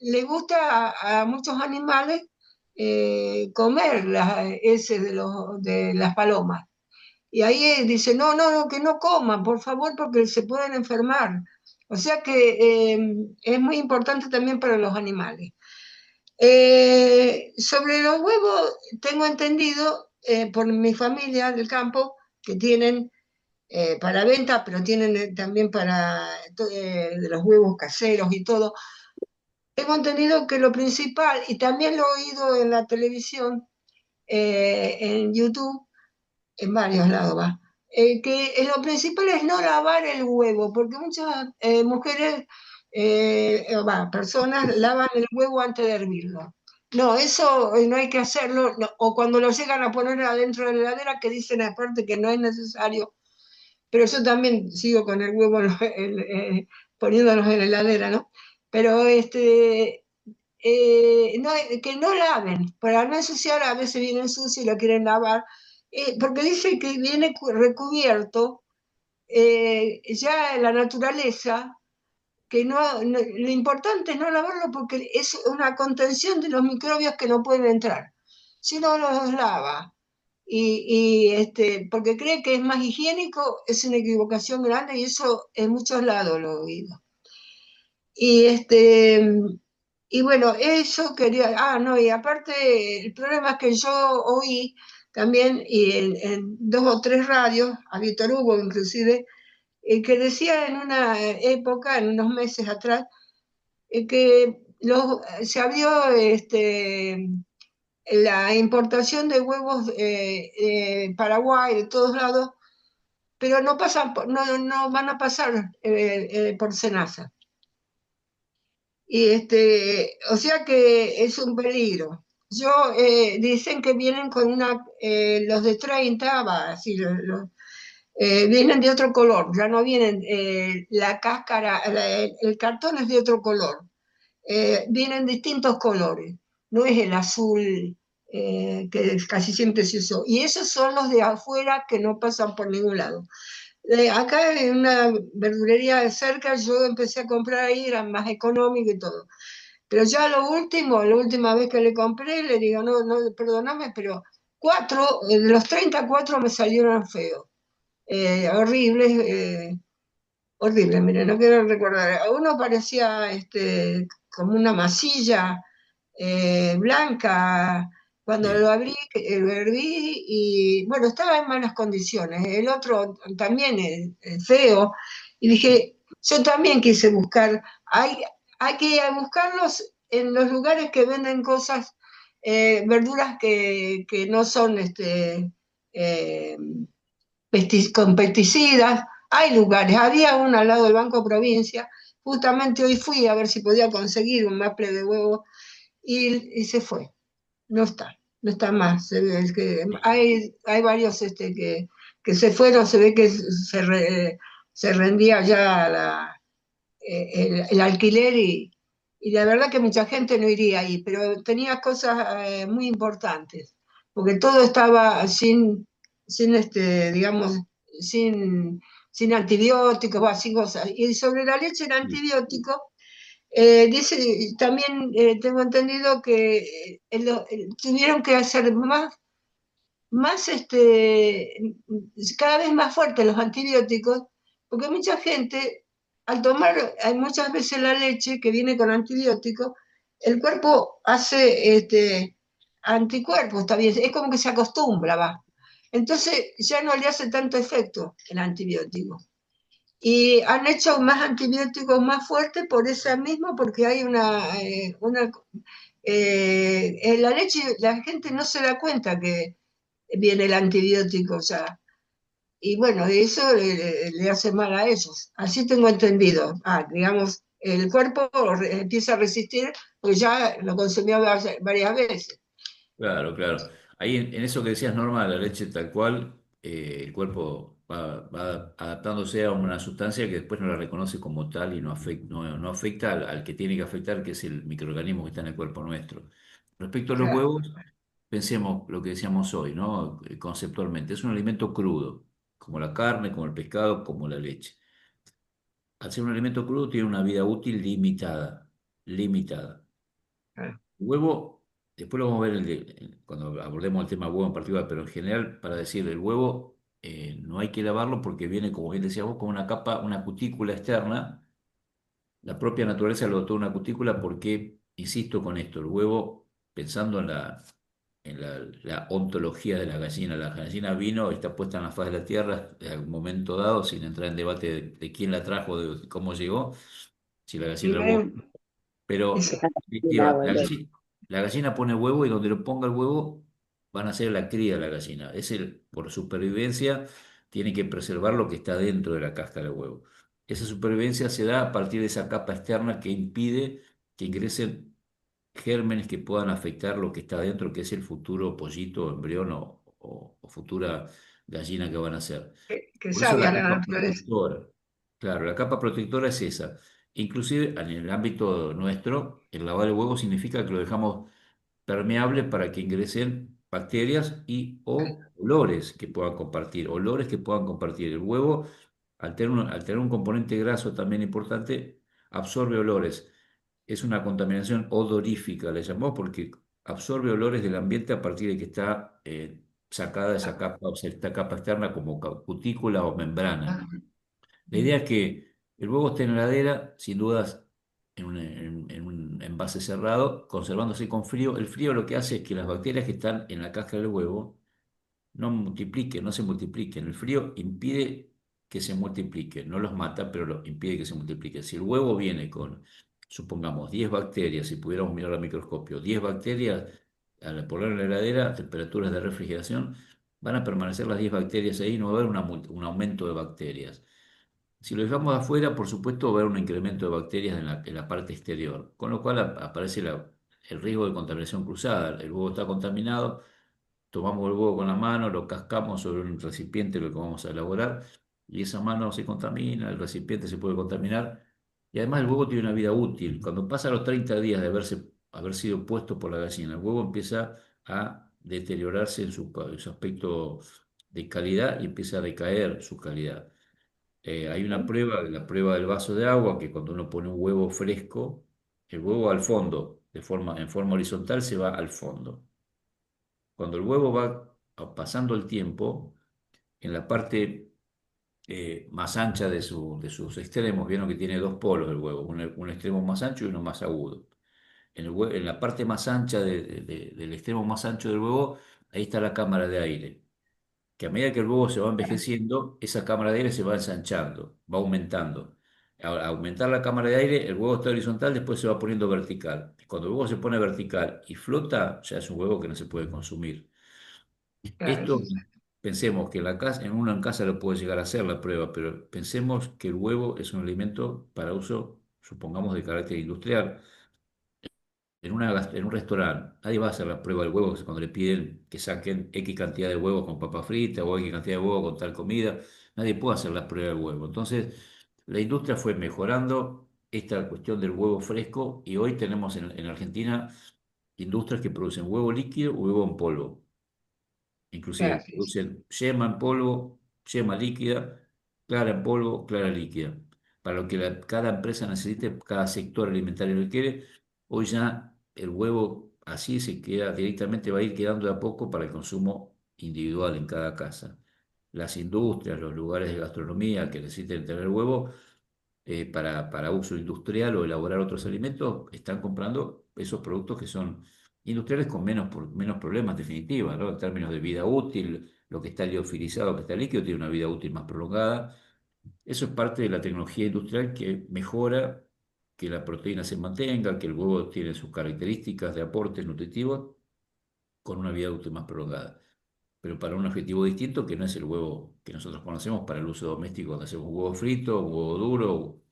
le gusta a muchos animales comer las heces de las palomas. Y ahí dice, no, no, no, que no coman, por favor, porque se pueden enfermar. O sea que es muy importante también para los animales. Sobre los huevos, tengo entendido por mi familia del campo que tienen para venta, pero tienen también para de los huevos caseros y todo. Tengo entendido que lo principal, y también lo he oído en la televisión, en YouTube, en varios lados va, que lo principal es no lavar el huevo, porque muchas mujeres, personas lavan el huevo antes de hervirlo. No, eso no hay que hacerlo, no, o cuando lo llegan a poner adentro de la heladera, que dicen aparte que no es necesario, pero yo también sigo con el huevo poniéndolos en la heladera, ¿no? Pero no, que no laven, para no ensuciar, a veces vienen sucio y lo quieren lavar, porque dice que viene recubierto ya en la naturaleza, que lo importante es no lavarlo porque es una contención de los microbios que no pueden entrar. Si uno los lava porque cree que es más higiénico, es una equivocación grande, y eso en muchos lados lo he oído. Y y bueno, eso quería, no, y aparte el problema es que yo oí también, y en dos o tres radios, a Víctor Hugo inclusive, que decía en una época, en unos meses atrás, que se abrió la importación de huevos de Paraguay, de todos lados, pero no pasan, no van a pasar por Senasa. Y o sea que es un peligro. Dicen que vienen con los de 30 va, así, vienen de otro color, ya no vienen, la cáscara, el cartón es de otro color, vienen distintos colores, no es el azul que casi siempre se usó. Y esos son los de afuera que no pasan por ningún lado. Acá en una verdulería de cerca yo empecé a comprar ahí, era más económico y todo. Pero ya lo último, la última vez que le compré, le digo, no, no, perdóname, pero de los 34 me salieron feos, horribles, horribles, mire, no quiero recordar. Uno parecía como una masilla blanca. Cuando Bien. lo herví, y bueno, estaba en malas condiciones. El otro también es feo. Y dije, yo también quise buscar, hay que buscarlos en los lugares que venden cosas, verduras que no son eh, con pesticidas. Hay lugares, había uno al lado del Banco Provincia. Justamente hoy fui a ver si podía conseguir un maple de huevo, y se fue. No está, no está más. Hay varios que se fueron, se ve que se rendía ya el alquiler, y la verdad que mucha gente no iría ahí, pero tenía cosas muy importantes, porque todo estaba digamos, sin, sin antibióticos, sin cosas. Y sobre la leche en antibiótico, dice, también tengo entendido que tuvieron que hacer más cada vez más fuertes los antibióticos, porque mucha gente, al tomar hay muchas veces la leche que viene con antibióticos, el cuerpo hace anticuerpos, está bien, es como que se acostumbra, va. Entonces ya no le hace tanto efecto el antibiótico. Y han hecho más antibióticos más fuertes por eso mismo, porque hay en la leche la gente no se da cuenta que viene el antibiótico ya. Y bueno, eso le hace mal a ellos. Así tengo entendido. Digamos, el cuerpo empieza a resistir porque ya lo consumió varias veces. Claro, claro. Ahí en eso que decías, Norma, la leche tal cual, el cuerpo va adaptándose a una sustancia que después no la reconoce como tal y no afecta al que tiene que afectar, que es el microorganismo que está en el cuerpo nuestro. Respecto a los Claro. huevos, pensemos lo que decíamos hoy, ¿no? Conceptualmente, es un alimento crudo, como la carne, como el pescado, como la leche. Al ser un alimento crudo, tiene una vida útil limitada, limitada. Claro. El huevo, después lo vamos a ver cuando abordemos el tema huevo en particular, pero en general, para decir, el huevo no hay que lavarlo porque viene, como bien decías vos, con una capa, una cutícula externa. La propia naturaleza lo dotó de una cutícula porque, insisto con esto, el huevo, pensando en la ontología de la gallina vino, está puesta en la faz de la tierra en algún momento dado, sin entrar en debate de quién la trajo, de cómo llegó, si la gallina Y era el huevo, ven, pero, eso, en definitiva, la gallina pone huevo y donde lo ponga el huevo van a ser la cría de la gallina. Por supervivencia, tiene que preservar lo que está dentro de la cáscara del huevo. Esa supervivencia se da a partir de esa capa externa que impide que ingresen gérmenes que puedan afectar lo que está dentro, que es el futuro pollito, embrión o futura gallina que van a ser. que Por eso sabia la la capa naturaleza. protectora. Claro, la capa protectora es esa. Inclusive en el ámbito nuestro, el lavar el huevo significa que lo dejamos permeable para que ingresen bacterias o olores que puedan compartir. El huevo, al tener un componente graso también importante, absorbe olores. Es una contaminación odorífica, le llamamos, porque absorbe olores del ambiente a partir de que está sacada esa capa, o sea, esta capa externa como cutícula o membrana. Ah, La idea es que el huevo esté en la heladera, sin dudas, en un envase cerrado, conservándose con frío. El frío lo que hace es que las bacterias que están en la cáscara del huevo no se multipliquen. El frío impide que se multipliquen, no los mata, pero impide que se multipliquen. Si el huevo viene con, supongamos, 10 bacterias, si pudiéramos mirar al microscopio, 10 bacterias, al ponerlo en la heladera, a temperaturas de refrigeración, van a permanecer las 10 bacterias ahí, no va a haber un aumento de bacterias. Si lo dejamos afuera, por supuesto, va a haber un incremento de bacterias en la parte exterior, con lo cual aparece el riesgo de contaminación cruzada. El huevo está contaminado, tomamos el huevo con la mano, lo cascamos sobre un recipiente, lo que vamos a elaborar, y esa mano se contamina, el recipiente se puede contaminar, y además el huevo tiene una vida útil. Cuando pasa los 30 días de haber sido puesto por la gallina, el huevo empieza a deteriorarse en su aspecto de calidad y empieza a decaer su calidad. Hay una prueba, la prueba del vaso de agua, que cuando uno pone un huevo fresco, el huevo al fondo, en forma horizontal, se va al fondo. Cuando el huevo va pasando el tiempo, en la parte más ancha de sus extremos, vieron que tiene dos polos el huevo, un extremo más ancho y uno más agudo. En la parte más ancha del extremo más ancho del huevo, ahí está la cámara de aire, que a medida que el huevo se va envejeciendo, esa cámara de aire se va ensanchando, va aumentando. Al aumentar la cámara de aire, el huevo está horizontal, después se va poniendo vertical. Cuando el huevo se pone vertical y flota, ya es un huevo que no se puede consumir. claro, Esto, sí, sí. pensemos que uno en casa lo puede llegar a hacer la prueba, pero pensemos que el huevo es un alimento para uso, supongamos, de carácter industrial. En un restaurante, nadie va a hacer la prueba del huevo cuando le piden que saquen X cantidad de huevos con papa frita o X cantidad de huevos con tal comida. Nadie puede hacer la prueba del huevo. Entonces, la industria fue mejorando esta cuestión del huevo fresco y hoy tenemos en Argentina industrias que producen huevo líquido o huevo en polvo. Inclusive Claro, sí, sí. producen yema en polvo, yema líquida, clara en polvo, clara líquida. Para lo que cada empresa necesite, cada sector alimentario lo quiere, hoy ya el huevo así se queda directamente, va a ir quedando de a poco para el consumo individual en cada casa. Las industrias, los lugares de gastronomía que necesiten tener huevo, para uso industrial o elaborar otros alimentos, están comprando esos productos que son industriales con menos problemas, en definitiva, ¿no? En términos de vida útil, lo que está liofilizado, que está líquido, tiene una vida útil más prolongada. Eso es parte de la tecnología industrial que mejora que la proteína se mantenga, que el huevo tiene sus características de aportes nutritivos con una vida útil más prolongada, pero para un objetivo distinto que no es el huevo que nosotros conocemos para el uso doméstico, cuando hacemos un huevo frito, un huevo duro.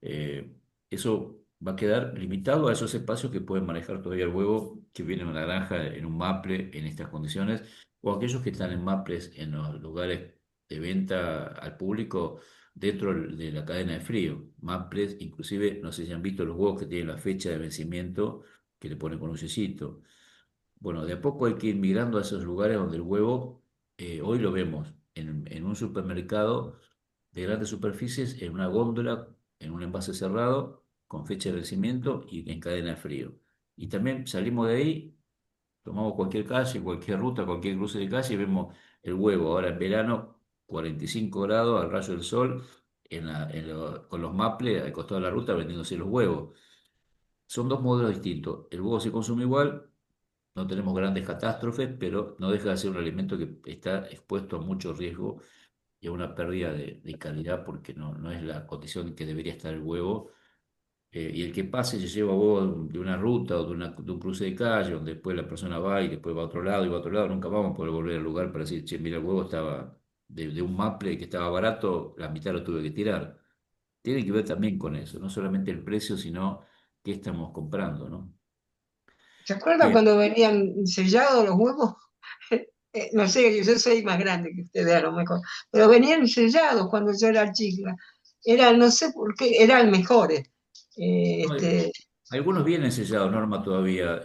eh, eso va a quedar limitado a esos espacios que pueden manejar todavía el huevo que viene en una granja, en un maple, en estas condiciones, o aquellos que están en maples en los lugares de venta al público dentro de la cadena de frío. Maples, inclusive, no sé si han visto los huevos que tienen la fecha de vencimiento, que le ponen con un sello. Bueno, de a poco hay que ir migrando a esos lugares donde el huevo, hoy lo vemos en un supermercado de grandes superficies, en una góndola, en un envase cerrado, con fecha de vencimiento y en cadena de frío. Y también salimos de ahí, tomamos cualquier calle, cualquier ruta, cualquier cruce de calle y vemos el huevo. Ahora en verano, 45 grados al rayo del sol, con los maples al costado de la ruta vendiéndose los huevos. Son dos modelos distintos. El huevo se consume igual, no tenemos grandes catástrofes, pero no deja de ser un alimento que está expuesto a mucho riesgo y a una pérdida de calidad porque no es la condición en que debería estar el huevo. Y el que pase se lleva huevo de una ruta o de un cruce de calle, donde después la persona va y después va a otro lado y va a otro lado, nunca vamos a poder volver al lugar para decir, che, mira, el huevo estaba de un maple que estaba barato, la mitad lo tuve que tirar. Tiene que ver también con eso, no solamente el precio, sino qué estamos comprando, ¿no? ¿Se acuerda Bien. cuando venían sellados los huevos? No sé, yo soy más grande que ustedes a lo mejor, pero venían sellados cuando yo era chica. Eran, no sé por qué, eran mejores. No, Este, algunos vienen sellados, Norma, todavía.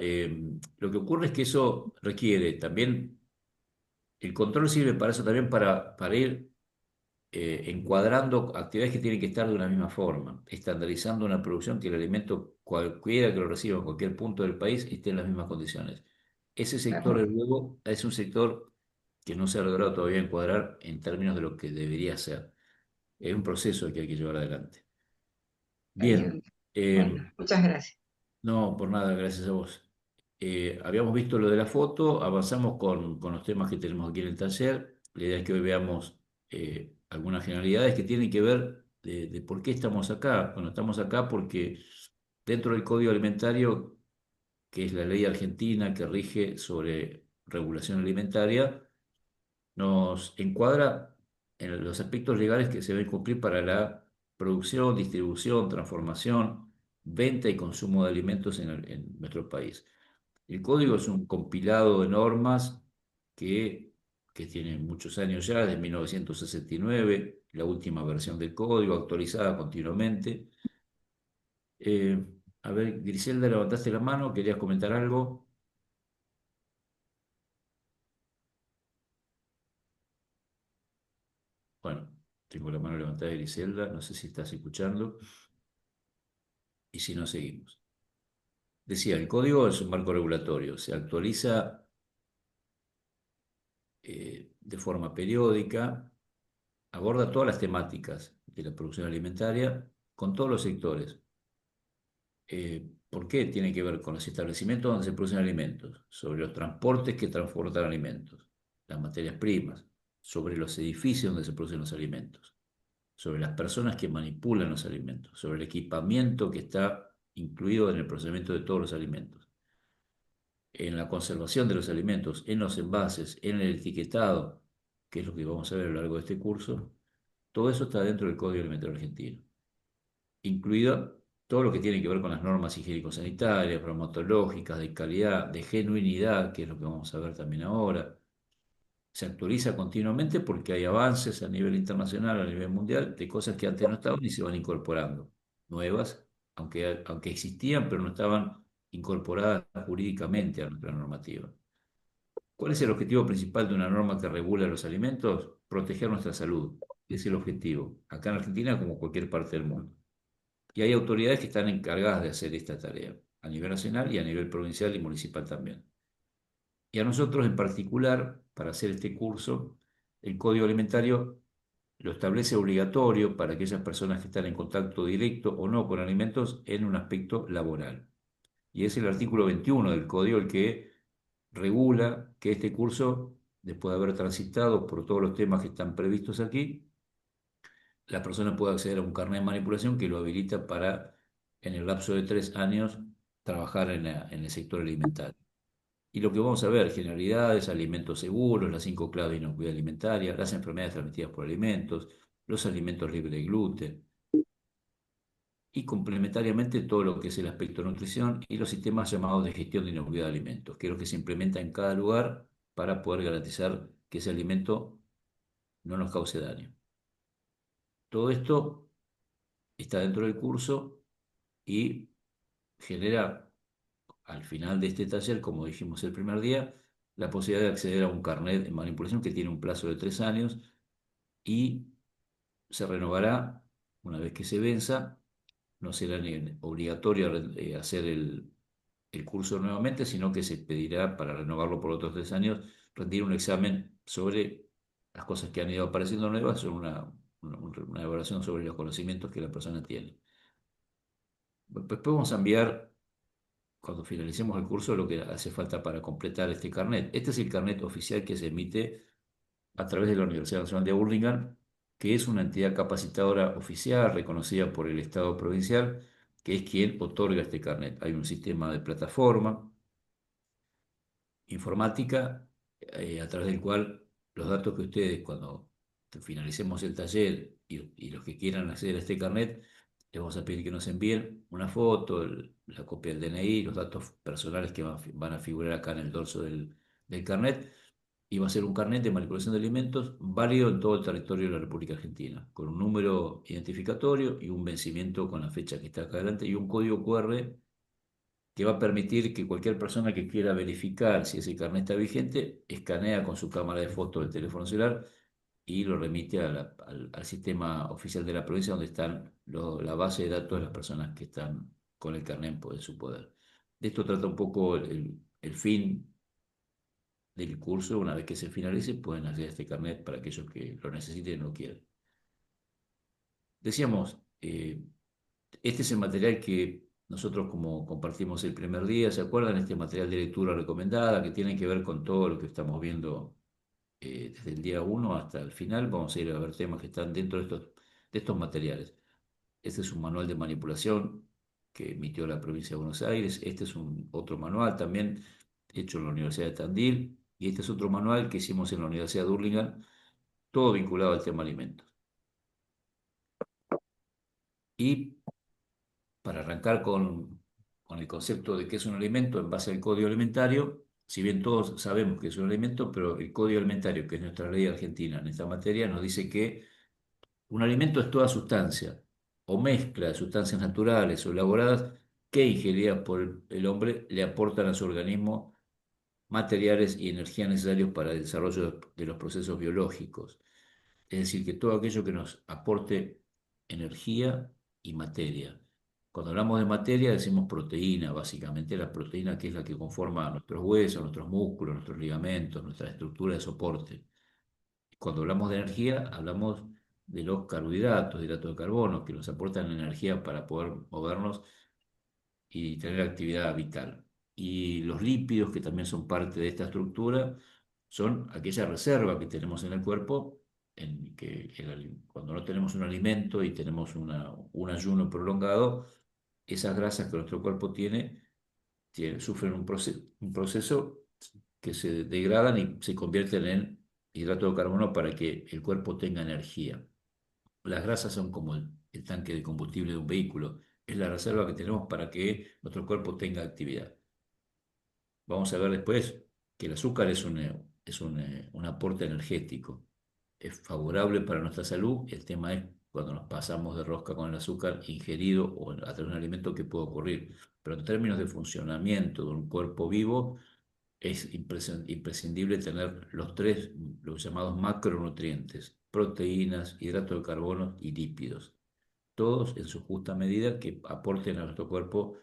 Lo que ocurre es que eso requiere también, el control sirve para eso también, para ir encuadrando actividades que tienen que estar de una misma forma, estandarizando una producción que el alimento, cualquiera que lo reciba en cualquier punto del país, esté en las mismas condiciones. Ese sector del huevo es un sector que no se ha logrado todavía encuadrar en términos de lo que debería ser. Es un proceso que hay que llevar adelante. Bien. bueno, muchas gracias. No, por nada, gracias a vos. Habíamos visto lo de la foto, avanzamos con los temas que tenemos aquí en el taller. La idea es que hoy veamos algunas generalidades que tienen que ver de por qué estamos acá. Bueno, estamos acá porque dentro del Código Alimentario, que es la ley argentina que rige sobre regulación alimentaria, nos encuadra en los aspectos legales que se deben cumplir para la producción, distribución, transformación, venta y consumo de alimentos en nuestro país. El código es un compilado de normas que tiene muchos años ya, desde 1969, la última versión del código, actualizada continuamente. Eh, a ver, Griselda, levantaste la mano, ¿querías comentar algo? Bueno, tengo la mano levantada de Griselda, no sé si estás escuchando, y si no, seguimos. Decía, el código es un marco regulatorio, se actualiza de forma periódica, aborda todas las temáticas de la producción alimentaria con todos los sectores. ¿Por qué? Tiene que ver con los establecimientos donde se producen alimentos, sobre los transportes que transportan alimentos, las materias primas, sobre los edificios donde se producen los alimentos, sobre las personas que manipulan los alimentos, sobre el equipamiento que está incluido en el procesamiento de todos los alimentos, en la conservación de los alimentos, en los envases, en el etiquetado, que es lo que vamos a ver a lo largo de este curso. Todo eso está dentro del Código Alimentario Argentino, incluido todo lo que tiene que ver con las normas higiénico-sanitarias, bromatológicas, de calidad, de genuinidad, que es lo que vamos a ver también ahora. Se actualiza continuamente porque hay avances a nivel internacional, a nivel mundial, de cosas que antes no estaban y se van incorporando. Nuevas, aunque existían, pero no estaban incorporadas jurídicamente a nuestra normativa. ¿Cuál es el objetivo principal de una norma que regula los alimentos? Proteger nuestra salud. Ese es el objetivo, acá en Argentina como en cualquier parte del mundo. Y hay autoridades que están encargadas de hacer esta tarea, a nivel nacional y a nivel provincial y municipal también. Y a nosotros en particular, para hacer este curso, el Código Alimentario lo establece obligatorio para aquellas personas que están en contacto directo o no con alimentos en un aspecto laboral. Y es el artículo 21 del Código el que regula que este curso, después de haber transitado por todos los temas que están previstos aquí, la persona puede acceder a un carnet de manipulación que lo habilita para, en el lapso de 3 años, trabajar en el sector alimentario. Y lo que vamos a ver, generalidades, alimentos seguros, las 5 claves de inocuidad alimentaria, las enfermedades transmitidas por alimentos, los alimentos libres de gluten. y complementariamente todo lo que es el aspecto de nutrición y los sistemas llamados de gestión de inocuidad de alimentos, que es lo que se implementa en cada lugar para poder garantizar que ese alimento no nos cause daño. Todo esto está dentro del curso y genera al final de este taller, como dijimos el primer día, la posibilidad de acceder a un carnet de manipulación que tiene un plazo de 3 años y se renovará una vez que se venza. No será ni obligatorio hacer el curso nuevamente, sino que se pedirá para renovarlo por otros 3 años, rendir un examen sobre las cosas que han ido apareciendo nuevas, sobre una evaluación sobre los conocimientos que la persona tiene. Después vamos a enviar, cuando finalicemos el curso, lo que hace falta para completar este carnet. Este es el carnet oficial que se emite a través de la Universidad Nacional de Burlingame, que es una entidad capacitadora oficial reconocida por el Estado provincial, que es quien otorga este carnet. Hay un sistema de plataforma informática a través del cual los datos que ustedes, cuando finalicemos el taller y los que quieran acceder a este carnet, les vamos a pedir que nos envíen una foto, la copia del DNI, los datos personales que van a figurar acá en el dorso del carnet, y va a ser un carnet de manipulación de alimentos válido en todo el territorio de la República Argentina, con un número identificatorio y un vencimiento con la fecha que está acá adelante y un código QR que va a permitir que cualquier persona que quiera verificar si ese carnet está vigente, escanea con su cámara de fotos del teléfono celular y lo remite al sistema oficial de la provincia donde están la base de datos de las personas que están con el carnet en su poder. De esto trata un poco el fin del curso. Una vez que se finalice, pueden acceder a este carnet para aquellos que lo necesiten y lo quieran. Decíamos, este es el material que nosotros como compartimos el primer día, ¿se acuerdan? Este material de lectura recomendada que tiene que ver con todo lo que estamos viendo desde el día 1 hasta el final. Vamos a ir a ver temas que están dentro de estos materiales. Este es un manual de manipulación que emitió la provincia de Buenos Aires. Este es otro manual también hecho en la Universidad de Tandil. Y este es otro manual que hicimos en la Universidad de Hurlingham, todo vinculado al tema alimentos. Y para arrancar con el concepto de qué es un alimento en base al código alimentario, si bien todos sabemos que es un alimento, pero el código alimentario, que es nuestra ley argentina en esta materia, nos dice que un alimento es toda sustancia o mezcla de sustancias naturales o elaboradas que ingeridas por el hombre le aportan a su organismo materiales y energía necesarios para el desarrollo de los procesos biológicos. Es decir, que todo aquello que nos aporte energía y materia. Cuando hablamos de materia decimos proteína, básicamente la proteína que es la que conforma nuestros huesos, nuestros músculos, nuestros ligamentos, nuestra estructura de soporte. Cuando hablamos de energía, hablamos de los carbohidratos, hidratos de carbono, que nos aportan energía para poder movernos y tener actividad vital. Y los lípidos, que también son parte de esta estructura, son aquella reserva que tenemos en el cuerpo, en que cuando no tenemos un alimento y tenemos un ayuno prolongado, esas grasas que nuestro cuerpo sufren un proceso que se degradan y se convierten en hidrato de carbono para que el cuerpo tenga energía. Las grasas son como el tanque de combustible de un vehículo, es la reserva que tenemos para que nuestro cuerpo tenga actividad. Vamos a ver después que el azúcar es un aporte energético, es favorable para nuestra salud. El tema es cuando nos pasamos de rosca con el azúcar ingerido o a través de un alimento que puede ocurrir. Pero en términos de funcionamiento de un cuerpo vivo, es imprescindible tener los llamados macronutrientes: proteínas, hidratos de carbono y lípidos, todos en su justa medida que aporten a nuestro cuerpo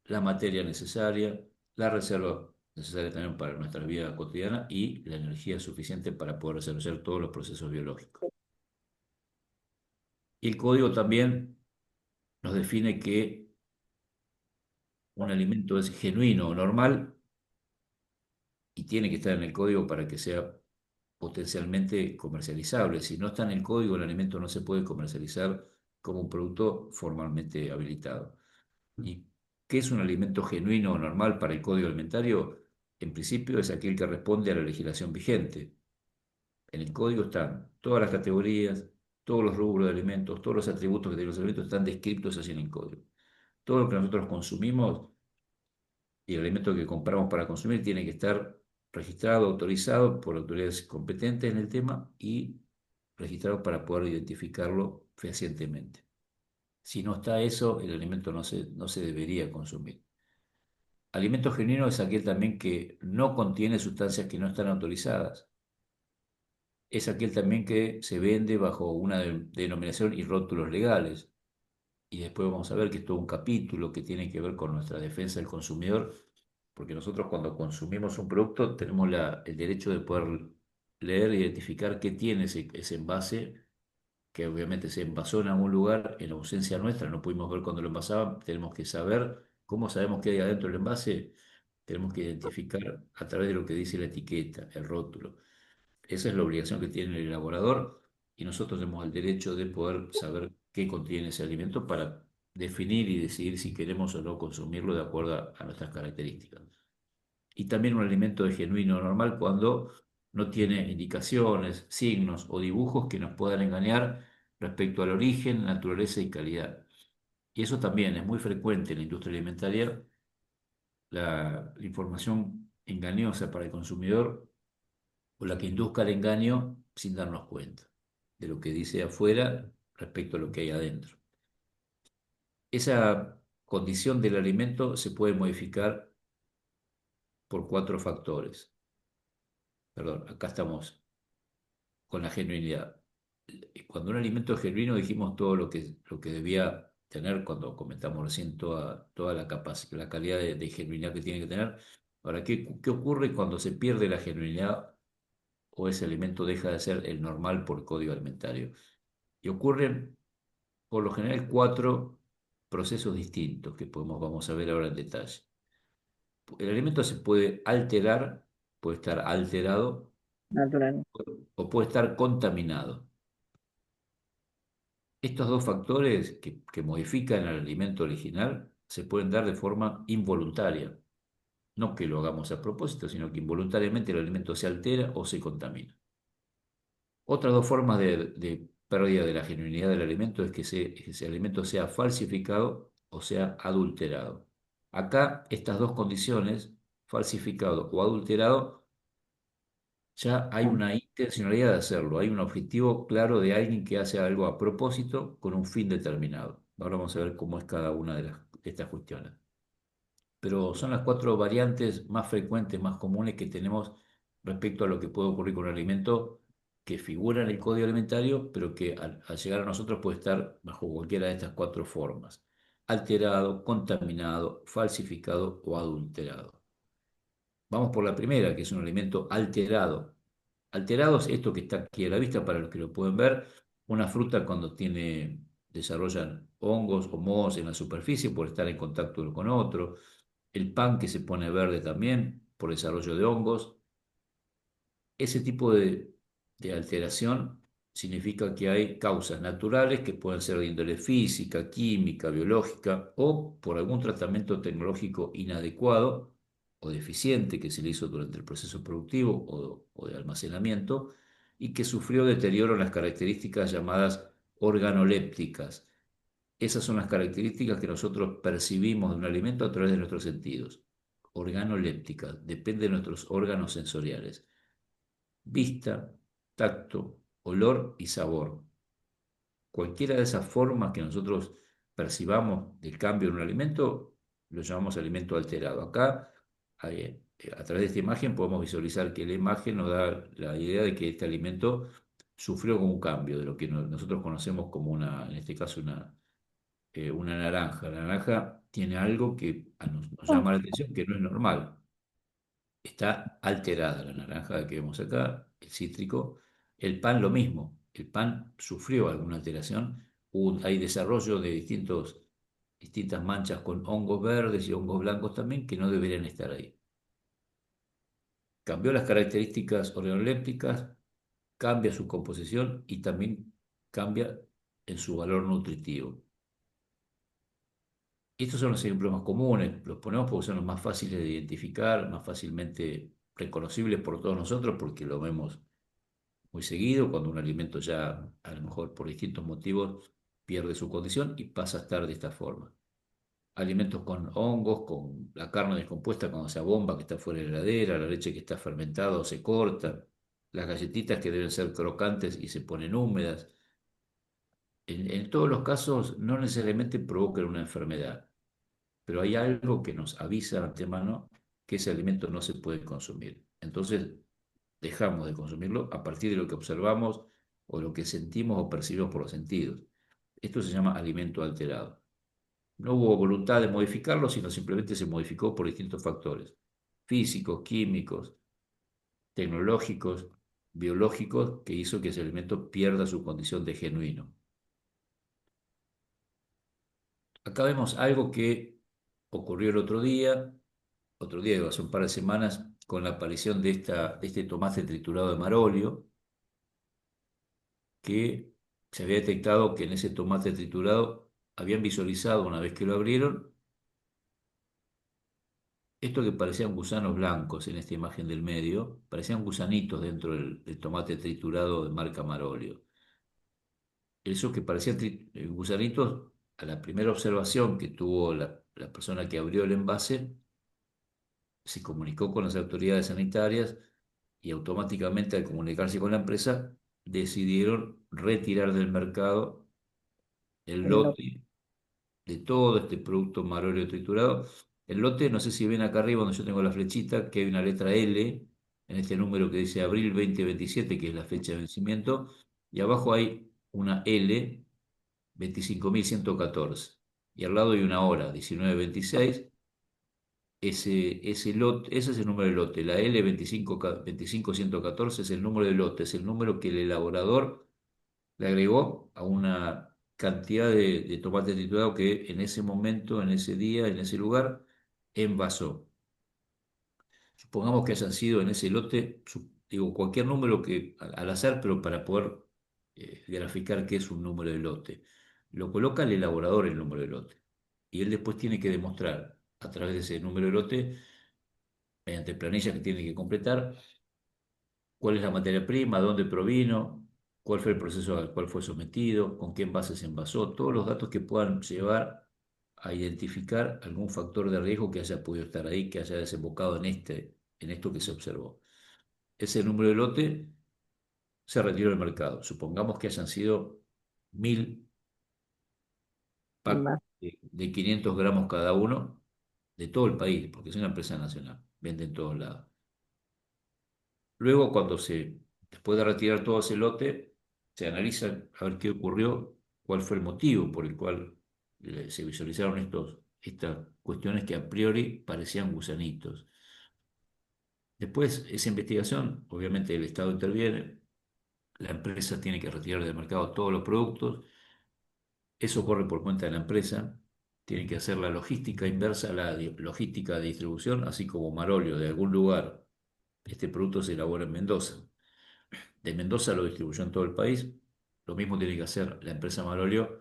la materia necesaria, la reserva necesaria también para nuestra vida cotidiana y la energía suficiente para poder desarrollar todos los procesos biológicos. Y el código también nos define que un alimento es genuino o normal y tiene que estar en el código para que sea potencialmente comercializable. Si no está en el código, el alimento no se puede comercializar como un producto formalmente habilitado. ¿Y qué es un alimento genuino o normal para el código alimentario? En principio es aquel que responde a la legislación vigente. En el código están todas las categorías, todos los rubros de alimentos, todos los atributos que tienen los alimentos están descritos así en el código. Todo lo que nosotros consumimos y el alimento que compramos para consumir tiene que estar registrado, autorizado por autoridades competentes en el tema y registrado para poder identificarlo fehacientemente. Si no está eso, el alimento no se debería consumir. Alimento genuino es aquel también que no contiene sustancias que no están autorizadas. Es aquel también que se vende bajo una denominación y rótulos legales. Y después vamos a ver que es todo un capítulo que tiene que ver con nuestra defensa del consumidor, porque nosotros cuando consumimos un producto tenemos el derecho de poder leer e identificar qué tiene ese envase, que obviamente se envasó en algún lugar en ausencia nuestra, no pudimos ver cuando lo envasaban, tenemos que saber cómo sabemos qué hay adentro del envase, tenemos que identificar a través de lo que dice la etiqueta, el rótulo. Esa es la obligación que tiene el elaborador y nosotros tenemos el derecho de poder saber qué contiene ese alimento para definir y decidir si queremos o no consumirlo de acuerdo a nuestras características. Y también un alimento es genuino o normal cuando no tiene indicaciones, signos o dibujos que nos puedan engañar respecto al origen, naturaleza y calidad. Y eso también es muy frecuente en la industria alimentaria, la información engañosa para el consumidor o la que induzca al engaño sin darnos cuenta de lo que dice afuera respecto a lo que hay adentro. Esa condición del alimento se puede modificar por 4 factores. Perdón, acá estamos con la genuinidad. Cuando un alimento es genuino dijimos todo lo que debía tener cuando comentamos recién toda la capacidad, la calidad de genuinidad que tiene que tener. Ahora, ¿qué ocurre cuando se pierde la genuinidad o ese alimento deja de ser el normal por código alimentario? Y ocurren por lo general 4 procesos distintos que vamos a ver ahora en detalle. El alimento se puede alterar, puede estar alterado Natural. o puede estar contaminado. Estos 2 factores que modifican el alimento original se pueden dar de forma involuntaria. No que lo hagamos a propósito, sino que involuntariamente el alimento se altera o se contamina. Otras 2 formas de pérdida de la genuinidad del alimento es que ese alimento sea falsificado o sea adulterado. Acá estas 2 condiciones, falsificado o adulterado, ya hay una intencionalidad de hacerlo, hay un objetivo claro de alguien que hace algo a propósito con un fin determinado. Ahora vamos a ver cómo es cada una de estas cuestiones. Pero son las 4 variantes más frecuentes, más comunes que tenemos respecto a lo que puede ocurrir con un alimento que figura en el código alimentario, pero que al llegar a nosotros puede estar bajo cualquiera de estas 4 formas: alterado, contaminado, falsificado o adulterado. Vamos por la primera, que es un alimento alterado. Alterado es esto que está aquí a la vista para los que lo pueden ver. Una fruta cuando desarrollan hongos o mohos en la superficie por estar en contacto uno con otro. El pan que se pone verde también por desarrollo de hongos. Ese tipo de alteración significa que hay causas naturales que pueden ser de índole física, química, biológica o por algún tratamiento tecnológico inadecuado o deficiente que se le hizo durante el proceso productivo o de almacenamiento y que sufrió deterioro en las características llamadas organolépticas. Esas son las características que nosotros percibimos de un alimento a través de nuestros sentidos. Organolépticas, depende de nuestros órganos sensoriales: vista, tacto, olor y sabor. Cualquiera de esas formas que nosotros percibamos del cambio en un alimento, lo llamamos alimento alterado. Acá, a través de esta imagen, podemos visualizar que la imagen nos da la idea de que este alimento sufrió un cambio de lo que nosotros conocemos como en este caso, una naranja. La naranja tiene algo que nos llama la atención, que no es normal. Está alterada la naranja que vemos acá, el cítrico. El pan lo mismo, el pan sufrió alguna alteración. Hay desarrollo de distintas manchas con hongos verdes y hongos blancos también que no deberían estar ahí. Cambió las características organolépticas, cambia su composición y también cambia en su valor nutritivo. Estos son los ejemplos más comunes, los ponemos porque son los más fáciles de identificar, más fácilmente reconocibles por todos nosotros porque lo vemos muy seguido, cuando un alimento ya, a lo mejor por distintos motivos, pierde su condición y pasa a estar de esta forma. Alimentos con hongos, con la carne descompuesta cuando se abomba, que está fuera de la heladera, la leche que está fermentada o se corta, las galletitas que deben ser crocantes y se ponen húmedas. En todos los casos no necesariamente provocan una enfermedad, pero hay algo que nos avisa de antemano que ese alimento no se puede consumir. Entonces dejamos de consumirlo a partir de lo que observamos o lo que sentimos o percibimos por los sentidos. Esto se llama alimento alterado. No hubo voluntad de modificarlo, sino simplemente se modificó por distintos factores, físicos, químicos, tecnológicos, biológicos, que hizo que ese alimento pierda su condición de genuino. Acá vemos algo que ocurrió el otro día, hace un par de semanas, con la aparición de este tomate triturado de marolio, que se había detectado que en ese tomate triturado habían visualizado una vez que lo abrieron esto que parecían gusanos blancos en esta imagen del medio, parecían gusanitos dentro del tomate triturado de marca Marolio. Eso que parecían gusanitos, a la primera observación que tuvo la persona que abrió el envase, se comunicó con las autoridades sanitarias y automáticamente al comunicarse con la empresa decidieron retirar del mercado el lote de todo este producto maróleo triturado. El lote, no sé si ven acá arriba donde yo tengo la flechita, que hay una letra L en este número que dice abril 2027, que es la fecha de vencimiento, y abajo hay una L, 25.114, y al lado hay una hora, 1926. Ese lote, ese es el número del lote. La L 25.114 es el número del lote, es el número que el elaborador le agregó a una cantidad de tomate triturado que en ese momento, en ese día, en ese lugar, envasó. Supongamos que hayan sido en ese lote, digo, cualquier número que al azar, pero para poder graficar qué es un número de lote. Lo coloca el elaborador el número de lote. Y él después tiene que demostrar a través de ese número de lote, mediante planillas que tiene que completar, cuál es la materia prima, dónde provino, cuál fue el proceso al cual fue sometido, con qué envase se envasó, todos los datos que puedan llevar a identificar algún factor de riesgo que haya podido estar ahí, que haya desembocado en esto que se observó. Ese número de lote se retiró del mercado. Supongamos que hayan sido 1.000 packs de 500 gramos cada uno de todo el país, porque es una empresa nacional, vende en todos lados. Luego, después de retirar todo ese lote, se analiza a ver qué ocurrió, cuál fue el motivo por el cual se visualizaron estas cuestiones que a priori parecían gusanitos. Después, esa investigación, obviamente el Estado interviene, la empresa tiene que retirar del mercado todos los productos, eso corre por cuenta de la empresa, tiene que hacer la logística inversa, la logística de distribución, así como Marolio de algún lugar. Este producto se elabora en Mendoza. De Mendoza lo distribuyó en todo el país. Lo mismo tiene que hacer la empresa Marolio,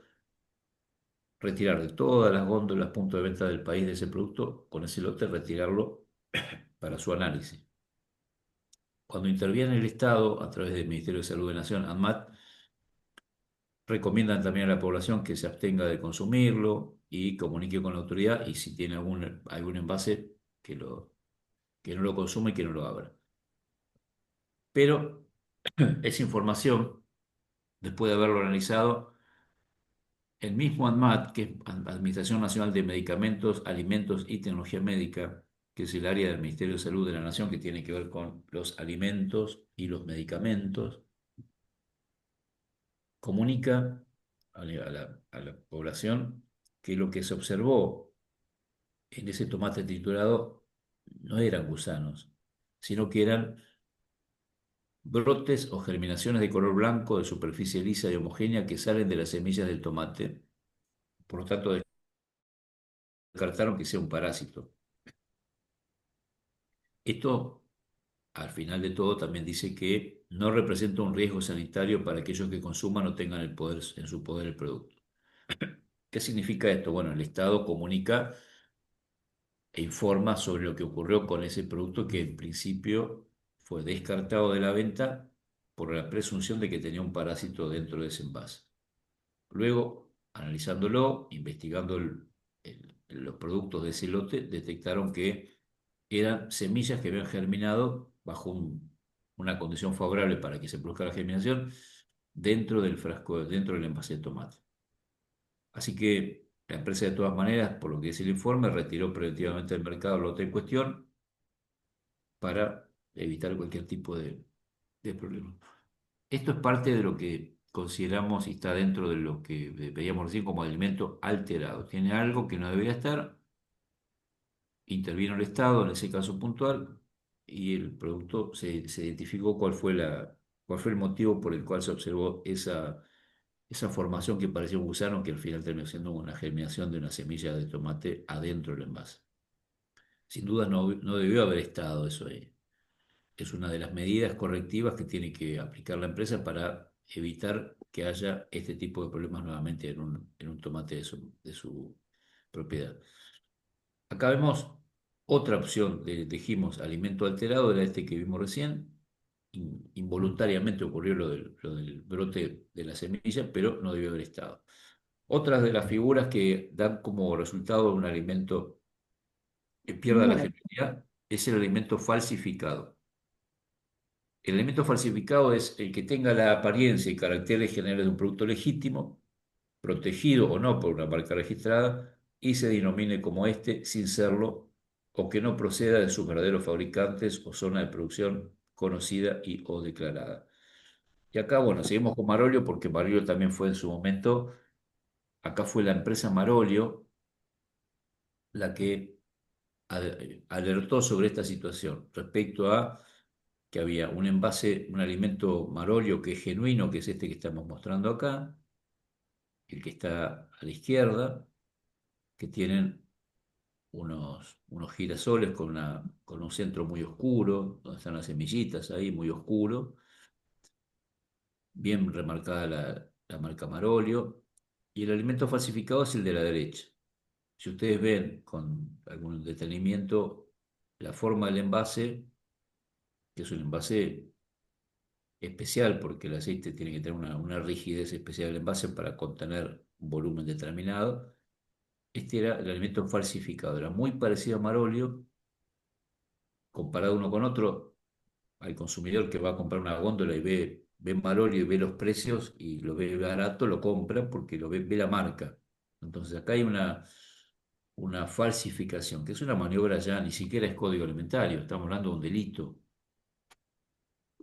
retirar de todas las góndolas, puntos de venta del país de ese producto, con ese lote retirarlo para su análisis. Cuando interviene el Estado, a través del Ministerio de Salud de Nación, ANMAT, recomiendan también a la población que se abstenga de consumirlo y comunique con la autoridad y si tiene algún envase, que no lo consuma y que no lo abra. Pero esa información, después de haberlo analizado, el mismo ANMAT, que es Administración Nacional de Medicamentos, Alimentos y Tecnología Médica, que es el área del Ministerio de Salud de la Nación que tiene que ver con los alimentos y los medicamentos, comunica a la población que lo que se observó en ese tomate triturado no eran gusanos, sino que eran brotes o germinaciones de color blanco de superficie lisa y homogénea que salen de las semillas del tomate. Por lo tanto, descartaron que sea un parásito. Esto, al final de todo, también dice que no representa un riesgo sanitario para aquellos que consuman o tengan en su poder el producto. ¿Qué significa esto? Bueno, el Estado comunica e informa sobre lo que ocurrió con ese producto que en principio fue descartado de la venta por la presunción de que tenía un parásito dentro de ese envase. Luego, analizándolo, investigando los productos de ese lote, detectaron que eran semillas que habían germinado bajo una condición favorable para que se produzca la germinación dentro del frasco, dentro del envase de tomate. Así que la empresa, de todas maneras, por lo que dice el informe, retiró preventivamente del mercado el lote en cuestión para evitar cualquier tipo de problema. Esto es parte de lo que consideramos y está dentro de lo que veíamos recién como alimento alterado. Tiene algo que no debería estar, intervino el Estado en ese caso puntual y el producto se identificó cuál fue el motivo por el cual se observó esa formación que parecía un gusano que al final terminó siendo una germinación de una semilla de tomate adentro del envase. Sin duda no debió haber estado eso ahí. Es una de las medidas correctivas que tiene que aplicar la empresa para evitar que haya este tipo de problemas nuevamente en un tomate de su propiedad. Acá vemos otra opción, dijimos alimento alterado, era este que vimos recién. Involuntariamente ocurrió lo del brote de la semilla, pero no debió haber estado. Otras de las figuras que dan como resultado un alimento que pierda la germinalidad es el alimento falsificado. El alimento falsificado es el que tenga la apariencia y caracteres generales de un producto legítimo, protegido o no por una marca registrada, y se denomine como este sin serlo, o que no proceda de sus verdaderos fabricantes o zona de producción conocida y o declarada. Y acá, bueno, seguimos con Marolio porque Marolio también fue en su momento, acá fue la empresa Marolio la que alertó sobre esta situación respecto a que había un envase, un alimento Marolio que es genuino, que es este que estamos mostrando acá, el que está a la izquierda, que tienen unos girasoles con un centro muy oscuro, donde están las semillitas ahí, muy oscuro, bien remarcada la marca Marolio, y el alimento falsificado es el de la derecha. Si ustedes ven con algún detenimiento la forma del envase, que es un envase especial porque el aceite tiene que tener una rigidez especial del envase para contener un volumen determinado. Este era el alimento falsificado, era muy parecido a Marolio, comparado uno con otro, al consumidor que va a comprar una góndola y ve Marolio y ve los precios y lo ve barato, lo compra porque ve la marca. Entonces acá hay una falsificación, que es una maniobra ya, ni siquiera es código alimentario, estamos hablando de un delito.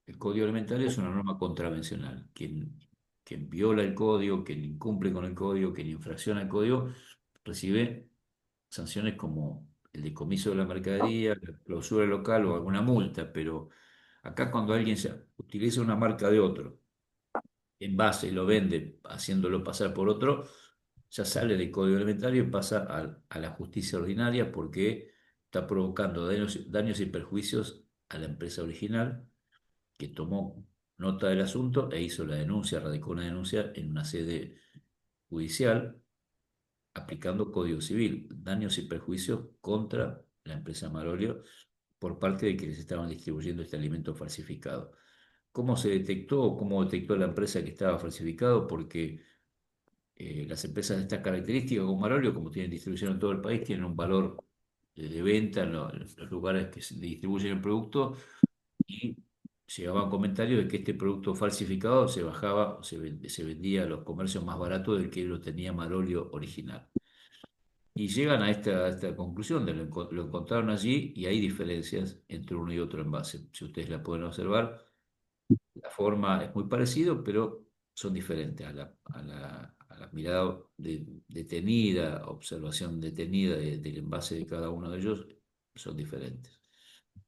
El código alimentario es una norma contravencional. Quien viola el código, quien incumple con el código, quien infracciona el código, recibe sanciones como el decomiso de la mercadería, la clausura local o alguna multa, pero acá cuando alguien utiliza una marca de otro, envase y lo vende haciéndolo pasar por otro, ya sale del código alimentario y pasa a la justicia ordinaria porque está provocando daños y perjuicios a la empresa original que tomó nota del asunto e hizo la denuncia, radicó una denuncia en una sede judicial aplicando Código Civil, daños y perjuicios contra la empresa Marolio por parte de quienes estaban distribuyendo este alimento falsificado. ¿Cómo se detectó o cómo detectó la empresa que estaba falsificado? Porque las empresas de estas características como Marolio, como tienen distribución en todo el país, tienen un valor de venta en los lugares que se distribuyen el producto y llegaban comentarios de que este producto falsificado se bajaba, se vendía a los comercios más baratos del que lo tenía Marolio original. Y llegan a esta conclusión de lo encontraron allí y hay diferencias entre uno y otro envase. Si ustedes la pueden observar, la forma es muy parecido, pero son diferentes a la mirada detenida, observación detenida del envase de cada uno de ellos, son diferentes.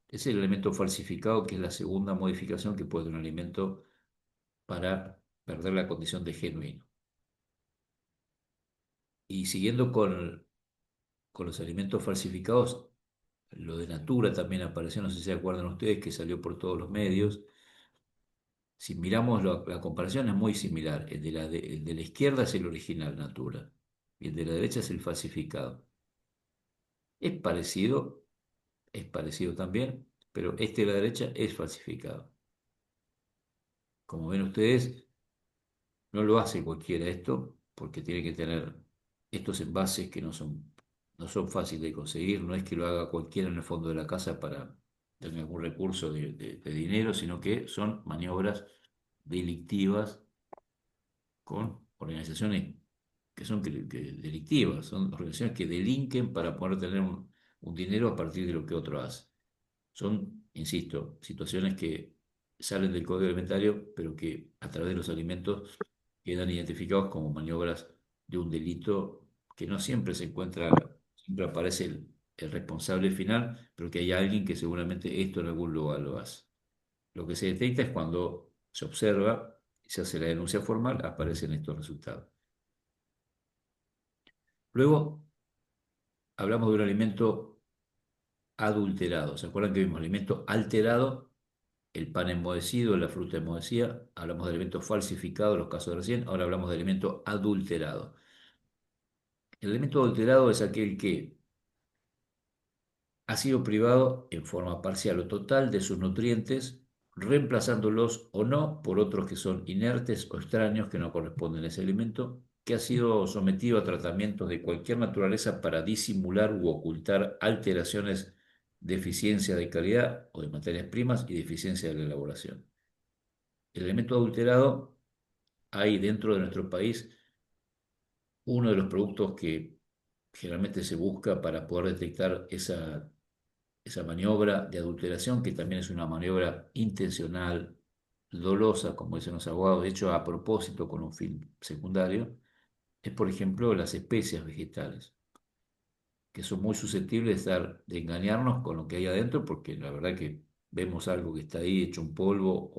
Es el elemento falsificado, que es la segunda modificación que puede tener un alimento para perder la condición de genuino. Y siguiendo con los alimentos falsificados, lo de Natura también apareció, no sé si se acuerdan ustedes, que salió por todos los medios. Si miramos la comparación es muy similar. El de la izquierda es el original, Natura, y el de la derecha es el falsificado. Es parecido también, pero este de la derecha es falsificado. Como ven ustedes, no lo hace cualquiera esto, porque tiene que tener estos envases que no son fáciles de conseguir. No es que lo haga cualquiera en el fondo de la casa para tener algún recurso de dinero, sino que son maniobras delictivas con organizaciones que son delictivas, son organizaciones que delinquen para poder tener un dinero a partir de lo que otro hace. Son, insisto, situaciones que salen del código alimentario, pero que a través de los alimentos quedan identificados como maniobras de un delito que no siempre se encuentra, siempre aparece el responsable final, pero que hay alguien que seguramente esto en algún lugar lo hace. Lo que se detecta es cuando se observa y se hace la denuncia formal, aparecen estos resultados. Luego hablamos de un alimento adulterado. ¿Se acuerdan que vimos alimento alterado? El pan enmohecido, la fruta enmohecida. Hablamos de alimento falsificado, en los casos de recién. Ahora hablamos de alimento adulterado. El alimento adulterado es aquel que ha sido privado en forma parcial o total de sus nutrientes, reemplazándolos o no por otros que son inertes o extraños que no corresponden a ese alimento, que ha sido sometido a tratamientos de cualquier naturaleza para disimular u ocultar alteraciones, deficiencia de calidad o de materias primas y deficiencia de la elaboración. El alimento adulterado hay dentro de nuestro país uno de los productos que generalmente se busca para poder detectar esa maniobra de adulteración, que también es una maniobra intencional, dolosa, como dicen los abogados, de hecho a propósito con un fin secundario, es por ejemplo las especias vegetales, que son muy susceptibles de engañarnos con lo que hay adentro, porque la verdad que vemos algo que está ahí hecho un polvo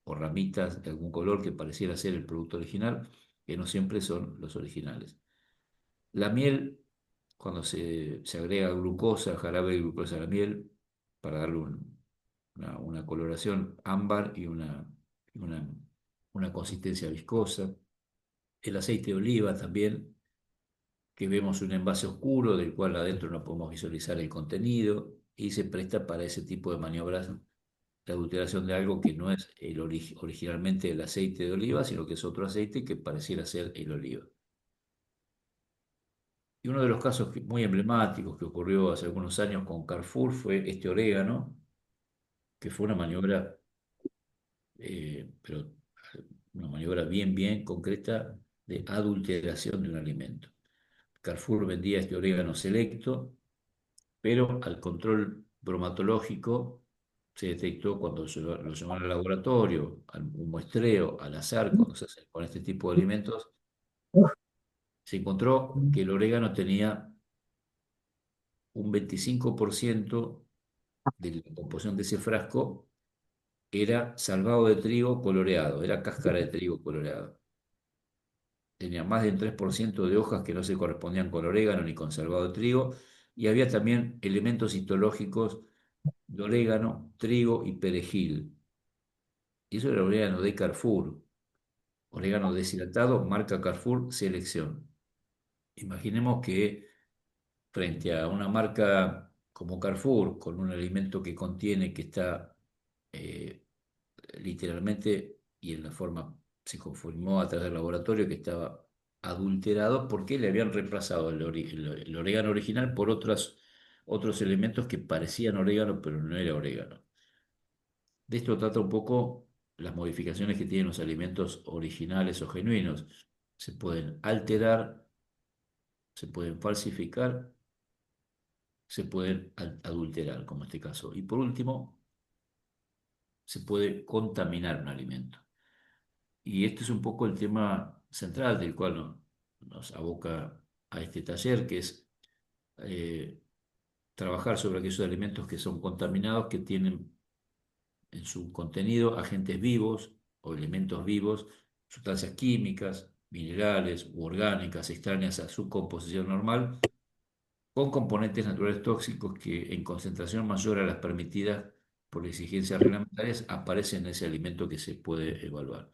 o ramitas de algún color que pareciera ser el producto original, que no siempre son los originales. La miel, cuando se agrega glucosa, jarabe de glucosa a la miel, para darle una coloración ámbar y una, una consistencia viscosa. El aceite de oliva también, que vemos un envase oscuro del cual adentro no podemos visualizar el contenido y se presta para ese tipo de maniobras de adulteración de algo que no es originalmente el aceite de oliva, sino que es otro aceite que pareciera ser el oliva. Y uno de los casos muy emblemáticos que ocurrió hace algunos años con Carrefour fue este orégano, que fue una maniobra, pero una maniobra bien concreta de adulteración de un alimento. Carrefour vendía este orégano selecto, pero al control bromatológico se detectó cuando lo llevaron al laboratorio, a un muestreo, al azar, cuando se hace con este tipo de alimentos, se encontró que el orégano tenía un 25% de la composición de ese frasco era salvado de trigo coloreado, era cáscara de trigo coloreado. Tenía más del 3% de hojas que no se correspondían con orégano ni con salvado de trigo, y había también elementos histológicos de orégano, trigo y perejil. Y eso era orégano de Carrefour, orégano deshidratado, marca Carrefour, selección. Imaginemos que frente a una marca como Carrefour, con un alimento que contiene, que está eh, literalmente y en la forma se confirmó a través del laboratorio que estaba adulterado porque le habían reemplazado el orégano original por otros elementos que parecían orégano, pero no era orégano. De esto trata un poco las modificaciones que tienen los alimentos originales o genuinos. Se pueden alterar, se pueden falsificar, se pueden adulterar, como en este caso. Y por último, se puede contaminar un alimento. Y este es un poco el tema central del cual nos aboca a este taller, que es eh, trabajar sobre aquellos alimentos que son contaminados, que tienen en su contenido agentes vivos o elementos vivos, sustancias químicas, minerales u orgánicas extrañas a su composición normal, con componentes naturales tóxicos que en concentración mayor a las permitidas por exigencias reglamentarias aparecen en ese alimento que se puede evaluar.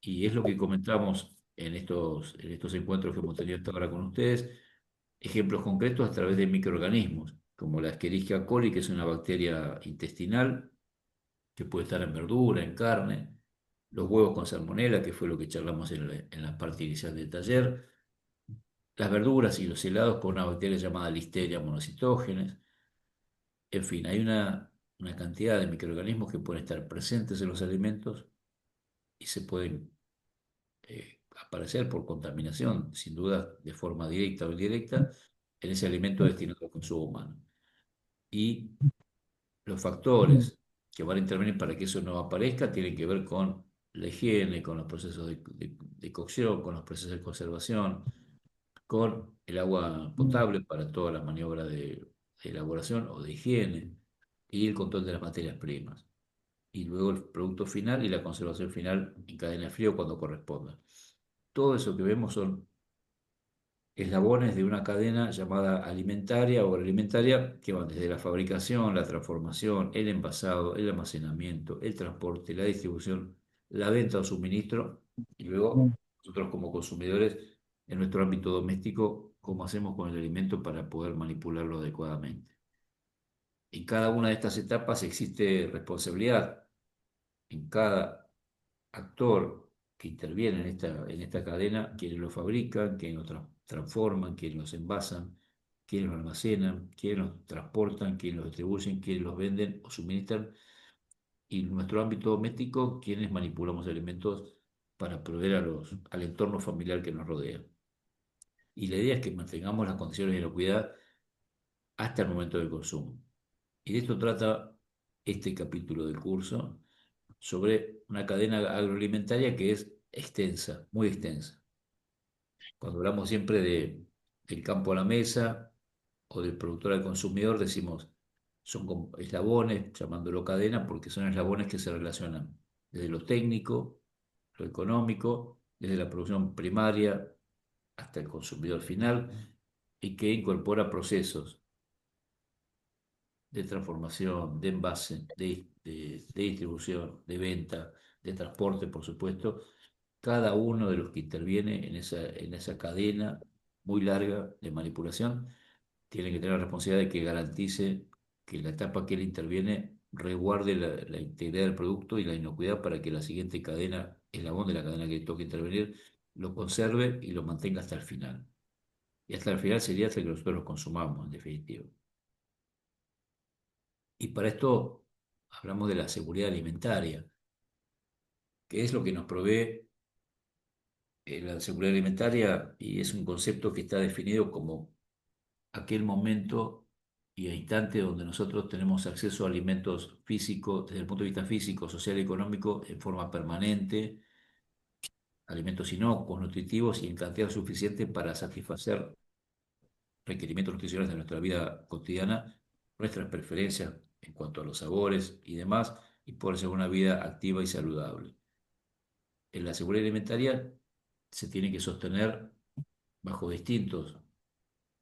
Y es lo que comentamos en estos encuentros que hemos tenido hasta ahora con ustedes, ejemplos concretos a través de microorganismos, como la Escherichia coli, que es una bacteria intestinal, que puede estar en verdura, en carne, los huevos con salmonela, que fue lo que charlamos en la parte inicial del taller, las verduras y los helados con una bacteria llamada Listeria monocytogenes. En fin, hay una cantidad de microorganismos que pueden estar presentes en los alimentos y se pueden aparecer por contaminación, sin duda de forma directa o indirecta, en ese alimento destinado al consumo humano. Y los factores que van a intervenir para que eso no aparezca tienen que ver con la higiene, con los procesos de cocción, con los procesos de conservación, con el agua potable para todas las maniobras de elaboración o de higiene y el control de las materias primas. Y luego el producto final y la conservación final en cadena de frío cuando corresponda. Todo eso que vemos son eslabones de una cadena llamada alimentaria o agroalimentaria que van desde la fabricación, la transformación, el envasado, el almacenamiento, el transporte, la distribución, la venta o suministro y luego nosotros como consumidores en nuestro ámbito doméstico, cómo hacemos con el alimento para poder manipularlo adecuadamente. En cada una de estas etapas existe responsabilidad en cada actor que interviene en esta cadena, quienes lo fabrican, quienes lo transforman, quienes los envasan, quienes lo almacenan, quienes los transportan, quienes los distribuyen, quienes los venden o suministran, y en nuestro ámbito doméstico, quienes manipulamos alimentos para proveer al entorno familiar que nos rodea. Y la idea es que mantengamos las condiciones de inocuidad hasta el momento del consumo. Y de esto trata este capítulo del curso, sobre una cadena agroalimentaria que es extensa, muy extensa. Cuando hablamos siempre del campo a la mesa o del productor al consumidor, decimos, son como eslabones, llamándolo cadena, porque son eslabones que se relacionan desde lo técnico, lo económico, desde la producción primaria hasta el consumidor final, y que incorpora procesos de transformación, de envase, de distribución, de venta, de transporte, por supuesto, cada uno de los que interviene en esa cadena muy larga de manipulación tiene que tener la responsabilidad de que garantice que la etapa que él interviene resguarde la integridad del producto y la inocuidad para que la siguiente cadena, eslabón de la cadena que toque intervenir, lo conserve y lo mantenga hasta el final. Y hasta el final sería hasta que nosotros lo consumamos, en definitiva. Y para esto hablamos de la seguridad alimentaria, que es lo que nos provee la seguridad alimentaria, y es un concepto que está definido como aquel momento y instante donde nosotros tenemos acceso a alimentos físicos, desde el punto de vista físico, social y económico, en forma permanente, alimentos inocuos, nutritivos y en cantidad suficiente para satisfacer requerimientos nutricionales de nuestra vida cotidiana, nuestras preferencias en cuanto a los sabores y demás, y poder llevar una vida activa y saludable. En la seguridad alimentaria se tiene que sostener bajo distintos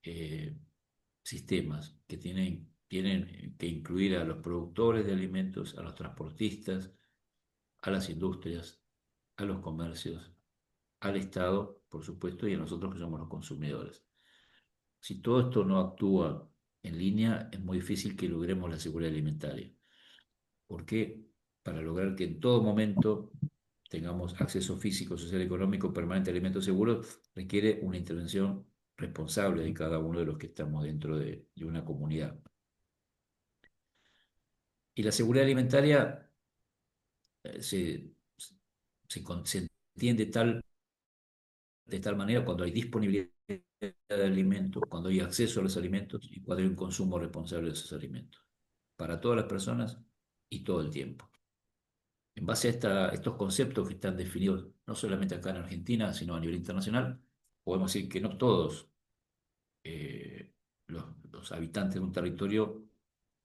eh, sistemas que tienen que incluir a los productores de alimentos, a los transportistas, a las industrias, a los comercios, al Estado, por supuesto, y a nosotros que somos los consumidores. Si todo esto no actúa en línea, es muy difícil que logremos la seguridad alimentaria. Porque para lograr que en todo momento tengamos acceso físico, social, económico, permanente a alimentos seguros, requiere una intervención responsable de cada uno de los que estamos dentro de una comunidad. Y la seguridad alimentaria se entiende de tal manera cuando hay disponibilidad de alimentos, cuando hay acceso a los alimentos y cuando hay un consumo responsable de esos alimentos, para todas las personas y todo el tiempo. En base a estos conceptos que están definidos no solamente acá en Argentina, sino a nivel internacional, podemos decir que no todos eh, los habitantes de un territorio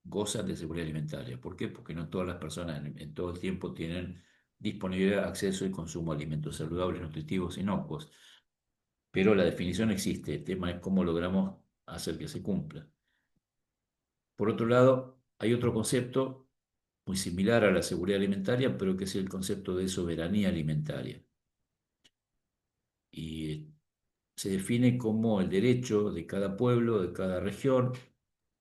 gozan de seguridad alimentaria. ¿Por qué? Porque no todas las personas en todo el tiempo tienen disponibilidad, acceso y consumo de alimentos saludables, nutritivos, inocuos. Pero la definición existe, el tema es cómo logramos hacer que se cumpla. Por otro lado, hay otro concepto muy similar a la seguridad alimentaria, pero que es el concepto de soberanía alimentaria. Y se define como el derecho de cada pueblo, de cada región,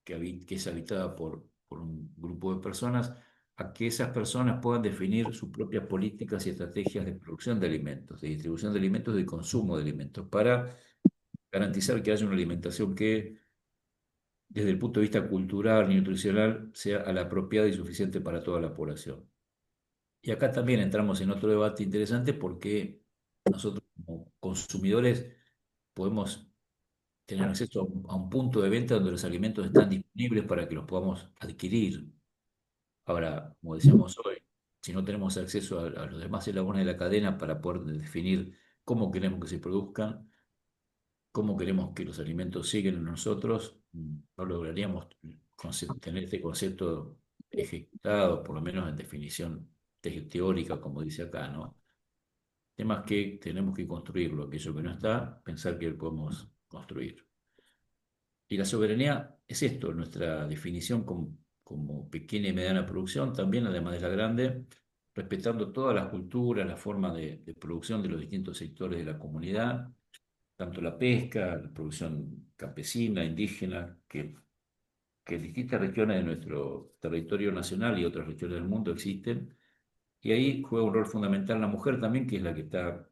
que es habitada por un grupo de personas, a que esas personas puedan definir sus propias políticas y estrategias de producción de alimentos, de distribución de alimentos, de consumo de alimentos, para garantizar que haya una alimentación que, desde el punto de vista cultural y nutricional, sea a la apropiada y suficiente para toda la población. Y acá también entramos en otro debate interesante porque nosotros como consumidores podemos tener acceso a un punto de venta donde los alimentos están disponibles para que los podamos adquirir. Ahora, como decíamos hoy, si no tenemos acceso a los demás eslabones de la cadena para poder definir cómo queremos que se produzcan, cómo queremos que los alimentos lleguen a nosotros, no lograríamos tener este concepto ejecutado, por lo menos en definición teórica, como dice acá, ¿no? Temas que tenemos que construirlo, aquello que no está, pensar que lo podemos construir. Y la soberanía es esto, nuestra definición como pequeña y mediana producción, también además de la grande, respetando todas las culturas, la forma de producción de los distintos sectores de la comunidad, tanto la pesca, la producción campesina, indígena, que en distintas regiones de nuestro territorio nacional y otras regiones del mundo existen. Y ahí juega un rol fundamental la mujer también, que es la que está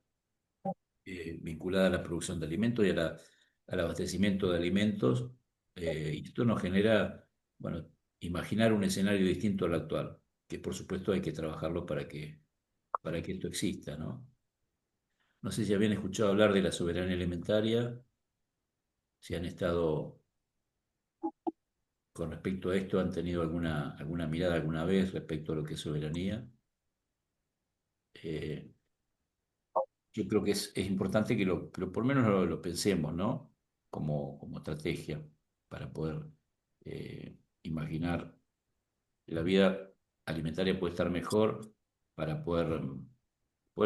vinculada a la producción de alimentos y al abastecimiento de alimentos. Y esto nos genera, bueno, imaginar un escenario distinto al actual, que por supuesto hay que trabajarlo para que esto exista, ¿no? No sé si habían escuchado hablar de la soberanía alimentaria, si han estado con respecto a esto, han tenido alguna mirada alguna vez respecto a lo que es soberanía. Eh, yo creo que es importante que por lo menos lo pensemos, ¿no? Como estrategia para poder imaginar que la vida alimentaria puede estar mejor, para poder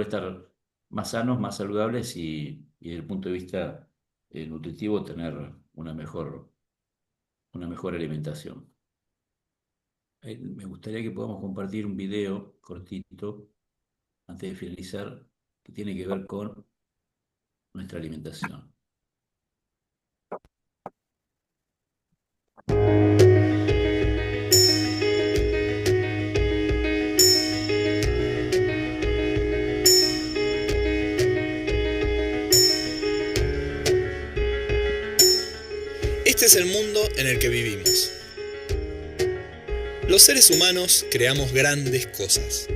estar más sanos, más saludables y desde el punto de vista nutritivo tener una mejor alimentación. Me gustaría que podamos compartir un video cortito antes de finalizar que tiene que ver con nuestra alimentación. Este es el mundo en el que vivimos. Los seres humanos creamos grandes cosas.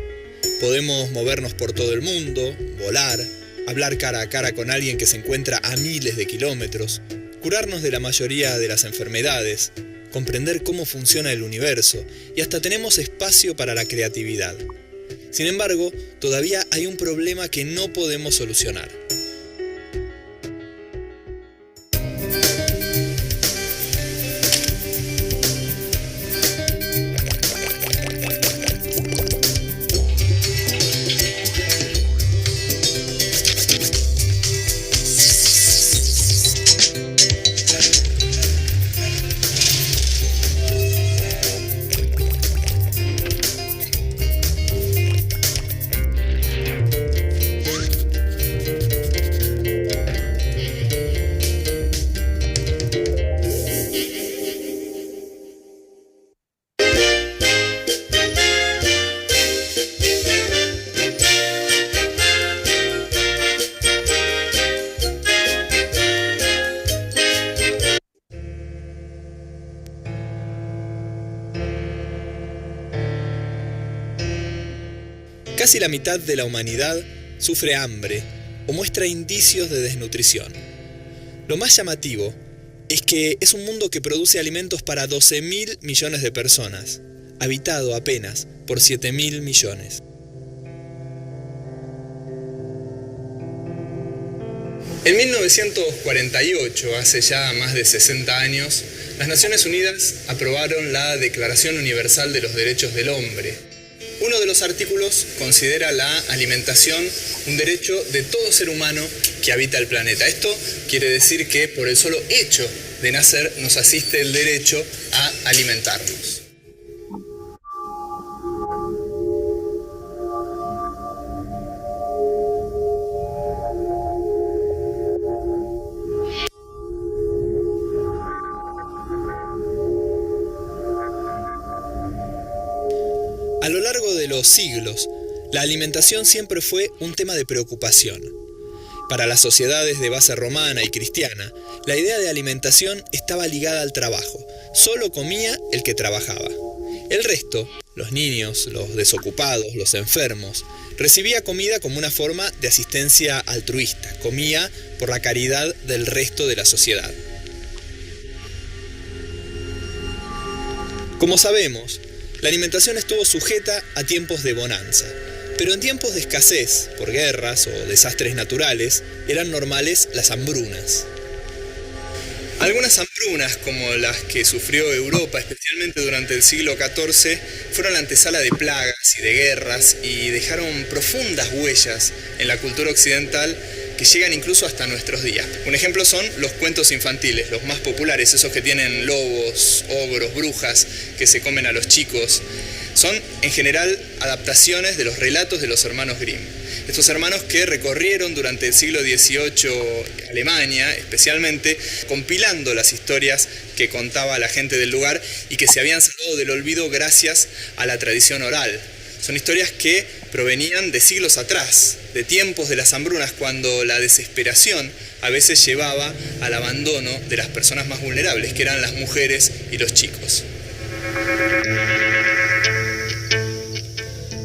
Podemos movernos por todo el mundo, volar, hablar cara a cara con alguien que se encuentra a miles de kilómetros, curarnos de la mayoría de las enfermedades, comprender cómo funciona el universo y hasta tenemos espacio para la creatividad. Sin embargo, todavía hay un problema que no podemos solucionar. Casi la mitad de la humanidad sufre hambre o muestra indicios de desnutrición. Lo más llamativo es que es un mundo que produce alimentos para 12.000 millones de personas, habitado apenas por 7.000 millones. En 1948, hace ya más de 60 años, las Naciones Unidas aprobaron la Declaración Universal de los Derechos del Hombre. Uno de los artículos considera la alimentación un derecho de todo ser humano que habita el planeta. Esto quiere decir que por el solo hecho de nacer nos asiste el derecho a alimentarnos. A lo largo de los siglos, la alimentación siempre fue un tema de preocupación. Para las sociedades de base romana y cristiana, la idea de alimentación estaba ligada al trabajo. Solo comía el que trabajaba. El resto, los niños, los desocupados, los enfermos, recibía comida como una forma de asistencia altruista. Comía por la caridad del resto de la sociedad. Como sabemos, la alimentación estuvo sujeta a tiempos de bonanza, pero en tiempos de escasez, por guerras o desastres naturales, eran normales las hambrunas. Algunas hambrunas, como las que sufrió Europa, especialmente durante el siglo XIV, fueron la antesala de plagas y de guerras y dejaron profundas huellas en la cultura occidental que llegan incluso hasta nuestros días. Un ejemplo son los cuentos infantiles, los más populares, esos que tienen lobos, ogros, brujas, que se comen a los chicos. Son, en general, adaptaciones de los relatos de los hermanos Grimm. Estos hermanos que recorrieron durante el siglo XVIII Alemania, especialmente, compilando las historias que contaba la gente del lugar y que se habían salvado del olvido gracias a la tradición oral. Son historias que provenían de siglos atrás, de tiempos de las hambrunas, cuando la desesperación a veces llevaba al abandono de las personas más vulnerables, que eran las mujeres y los chicos.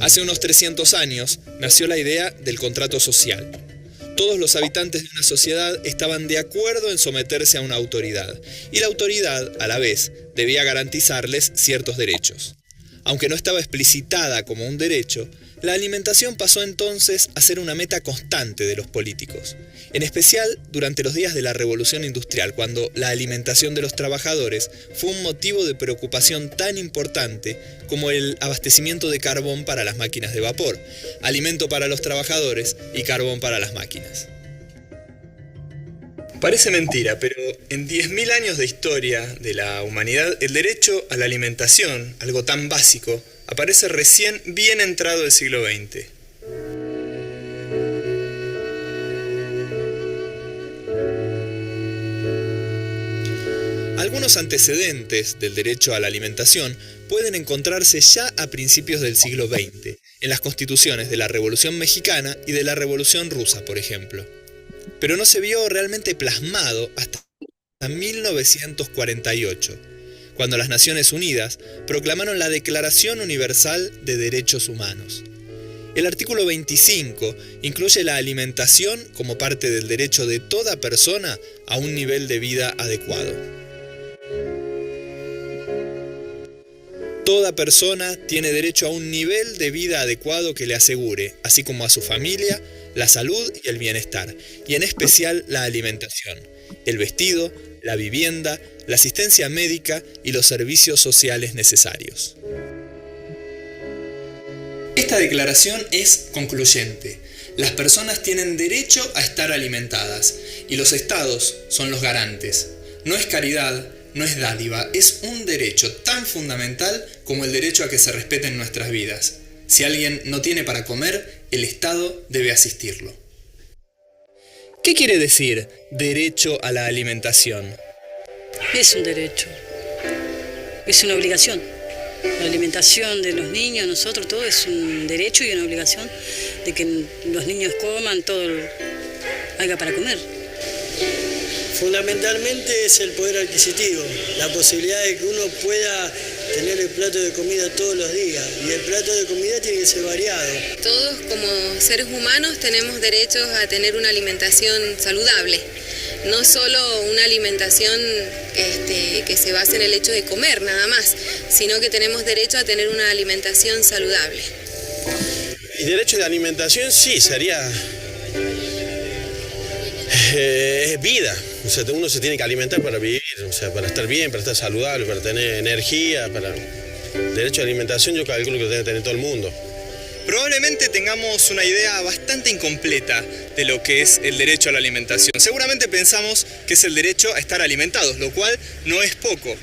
Hace unos 300 años nació la idea del contrato social. Todos los habitantes de una sociedad estaban de acuerdo en someterse a una autoridad, y la autoridad, a la vez, debía garantizarles ciertos derechos. Aunque no estaba explicitada como un derecho, la alimentación pasó entonces a ser una meta constante de los políticos, en especial durante los días de la Revolución Industrial, cuando la alimentación de los trabajadores fue un motivo de preocupación tan importante como el abastecimiento de carbón para las máquinas de vapor, alimento para los trabajadores y carbón para las máquinas. Parece mentira, pero en 10.000 años de historia de la humanidad, el derecho a la alimentación, algo tan básico, aparece recién bien entrado el siglo XX. Algunos antecedentes del derecho a la alimentación pueden encontrarse ya a principios del siglo XX, en las constituciones de la Revolución Mexicana y de la Revolución Rusa, por ejemplo. Pero no se vio realmente plasmado hasta 1948, cuando las Naciones Unidas proclamaron la Declaración Universal de Derechos Humanos. El artículo 25 incluye la alimentación como parte del derecho de toda persona a un nivel de vida adecuado. Toda persona tiene derecho a un nivel de vida adecuado que le asegure, así como a su familia, la salud y el bienestar, y en especial la alimentación, el vestido, la vivienda, la asistencia médica y los servicios sociales necesarios. Esta declaración es concluyente. Las personas tienen derecho a estar alimentadas y los estados son los garantes. No es caridad, no es dádiva, es un derecho tan fundamental como el derecho a que se respeten nuestras vidas. Si alguien no tiene para comer, el Estado debe asistirlo. ¿Qué quiere decir derecho a la alimentación? Es un derecho, es una obligación. La alimentación de los niños, nosotros, todo es un derecho y una obligación de que los niños coman, todo haya para comer. Fundamentalmente es el poder adquisitivo, la posibilidad de que uno pueda tener el plato de comida todos los días, y el plato de comida tiene que ser variado. Todos como seres humanos tenemos derechos a tener una alimentación saludable, no solo una alimentación que se base en el hecho de comer nada más, sino que tenemos derecho a tener una alimentación saludable. Y derecho de alimentación sí, sería... es vida. O sea, uno se tiene que alimentar para vivir, o sea, para estar bien, para estar saludable, para tener energía, para... Derecho a alimentación yo calculo que lo debe tener todo el mundo. Probablemente tengamos una idea bastante incompleta de lo que es el derecho a la alimentación. Seguramente pensamos que es el derecho a estar alimentados, lo cual no es poco.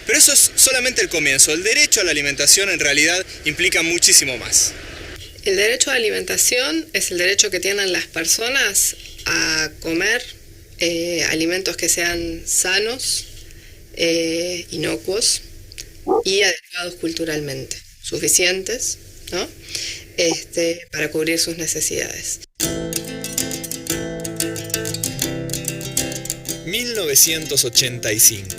Pero eso es solamente el comienzo. El derecho a la alimentación en realidad implica muchísimo más. El derecho a la alimentación es el derecho que tienen las personas a comer alimentos que sean sanos, inocuos y adecuados culturalmente. suficientes, ¿no? Para cubrir sus necesidades. 1985,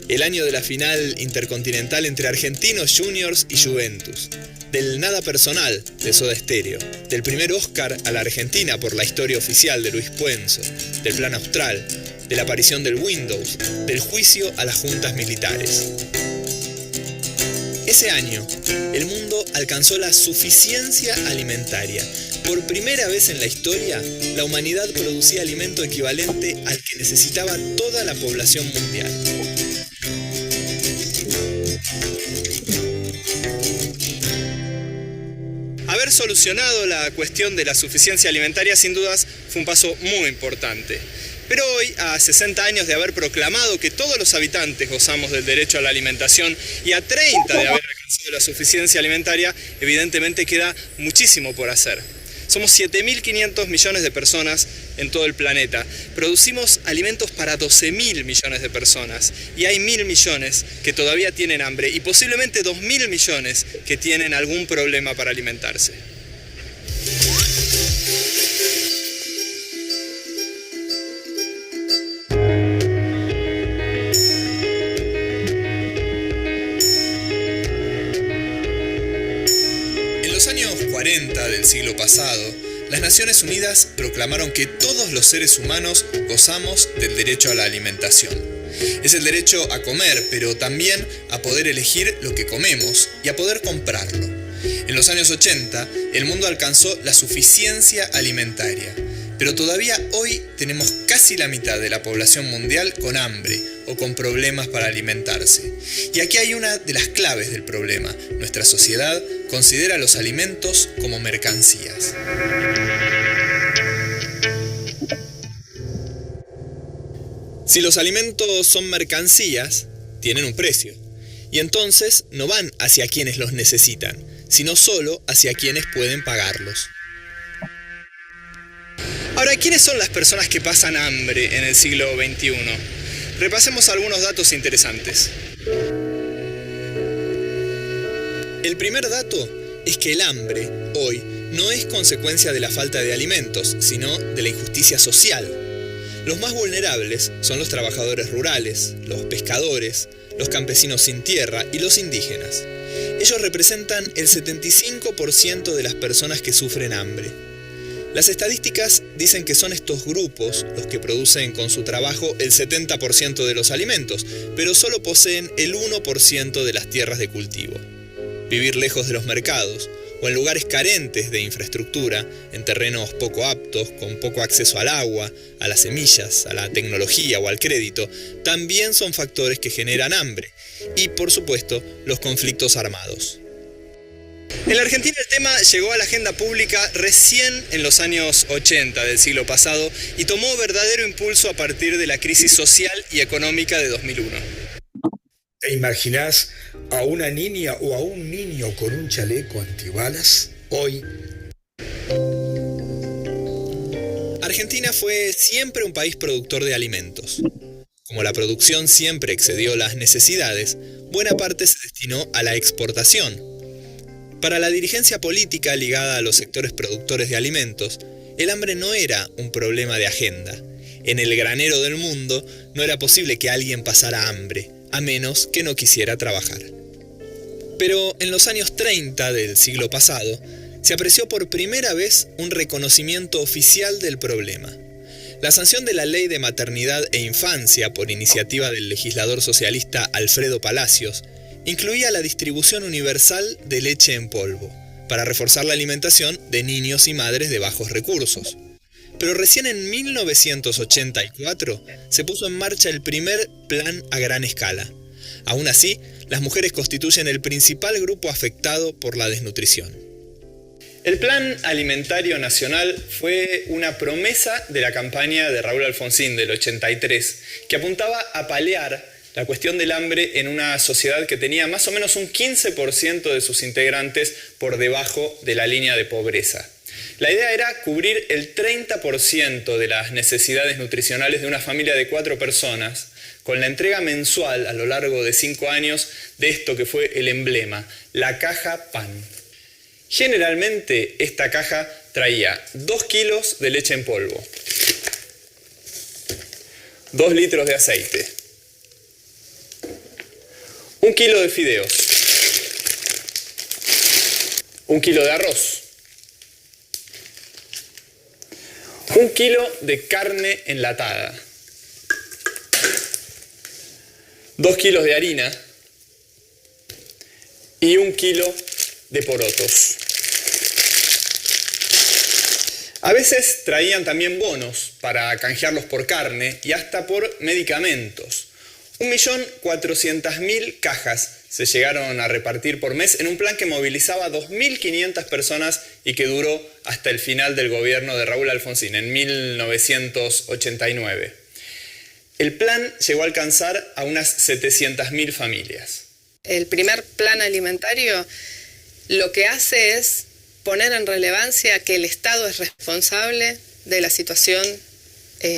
el año de la final intercontinental entre Argentinos Juniors y Juventus, del nada personal de Soda Stereo, del primer Oscar a la Argentina por la historia oficial de Luis Puenzo, del Plan Austral, de la aparición del Windows, del juicio a las juntas militares. Ese año, el mundo alcanzó la suficiencia alimentaria. Por primera vez en la historia, la humanidad producía alimento equivalente al que necesitaba toda la población mundial. Haber solucionado la cuestión de la suficiencia alimentaria sin dudas fue un paso muy importante. Pero hoy, a 60 años de haber proclamado que todos los habitantes gozamos del derecho a la alimentación y a 30 de haber alcanzado la suficiencia alimentaria, evidentemente queda muchísimo por hacer. Somos 7.500 millones de personas en todo el planeta. Producimos alimentos para 12.000 millones de personas. Y hay 1.000 millones que todavía tienen hambre y posiblemente 2.000 millones que tienen algún problema para alimentarse. En los años 40 del siglo pasado, las Naciones Unidas proclamaron que todos los seres humanos gozamos del derecho a la alimentación. Es el derecho a comer, pero también a poder elegir lo que comemos y a poder comprarlo. En los años 80, el mundo alcanzó la suficiencia alimentaria, pero todavía hoy tenemos casi la mitad de la población mundial con hambre o con problemas para alimentarse. Y aquí hay una de las claves del problema. Nuestra sociedad considera los alimentos como mercancías. Si los alimentos son mercancías, tienen un precio. Y entonces no van hacia quienes los necesitan, sino solo hacia quienes pueden pagarlos. Ahora, ¿quiénes son las personas que pasan hambre en el siglo XXI? Repasemos algunos datos interesantes. El primer dato es que el hambre, hoy, no es consecuencia de la falta de alimentos, sino de la injusticia social. Los más vulnerables son los trabajadores rurales, los pescadores, los campesinos sin tierra y los indígenas. Ellos representan el 75% de las personas que sufren hambre. Las estadísticas dicen que son estos grupos los que producen con su trabajo el 70% de los alimentos, pero solo poseen el 1% de las tierras de cultivo. Vivir lejos de los mercados o en lugares carentes de infraestructura, en terrenos poco aptos, con poco acceso al agua, a las semillas, a la tecnología o al crédito, también son factores que generan hambre y, por supuesto, los conflictos armados. En la Argentina el tema llegó a la agenda pública recién en los años 80 del siglo pasado y tomó verdadero impulso a partir de la crisis social y económica de 2001. ¿Te imaginás a una niña o a un niño con un chaleco antibalas hoy? Argentina fue siempre un país productor de alimentos. Como la producción siempre excedió las necesidades, buena parte se destinó a la exportación. Para la dirigencia política ligada a los sectores productores de alimentos, el hambre no era un problema de agenda. En el granero del mundo no era posible que alguien pasara hambre, a menos que no quisiera trabajar. Pero en los años 30 del siglo pasado, se apreció por primera vez un reconocimiento oficial del problema. La sanción de la Ley de Maternidad e Infancia por iniciativa del legislador socialista Alfredo Palacios incluía la distribución universal de leche en polvo, para reforzar la alimentación de niños y madres de bajos recursos. Pero recién en 1984 se puso en marcha el primer plan a gran escala. Aún así, las mujeres constituyen el principal grupo afectado por la desnutrición. El Plan Alimentario Nacional fue una promesa de la campaña de Raúl Alfonsín del 83, que apuntaba a paliar la cuestión del hambre en una sociedad que tenía más o menos un 15% de sus integrantes por debajo de la línea de pobreza. La idea era cubrir el 30% de las necesidades nutricionales de una familia de 4 personas con la entrega mensual a lo largo de 5 años de esto que fue el emblema, la caja pan. Generalmente esta caja traía 2 kilos de leche en polvo, 2 litros de aceite, 1 kilo de fideos, 1 kilo de arroz, 1 kilo de carne enlatada, 2 kilos de harina y 1 kilo de porotos. A veces traían también bonos para canjearlos por carne y hasta por medicamentos. 1.400.000 cajas se llegaron a repartir por mes en un plan que movilizaba a 2.500 personas y que duró hasta el final del gobierno de Raúl Alfonsín en 1989. El plan llegó a alcanzar a unas 700.000 familias. El primer plan alimentario lo que hace es poner en relevancia que el Estado es responsable de la situación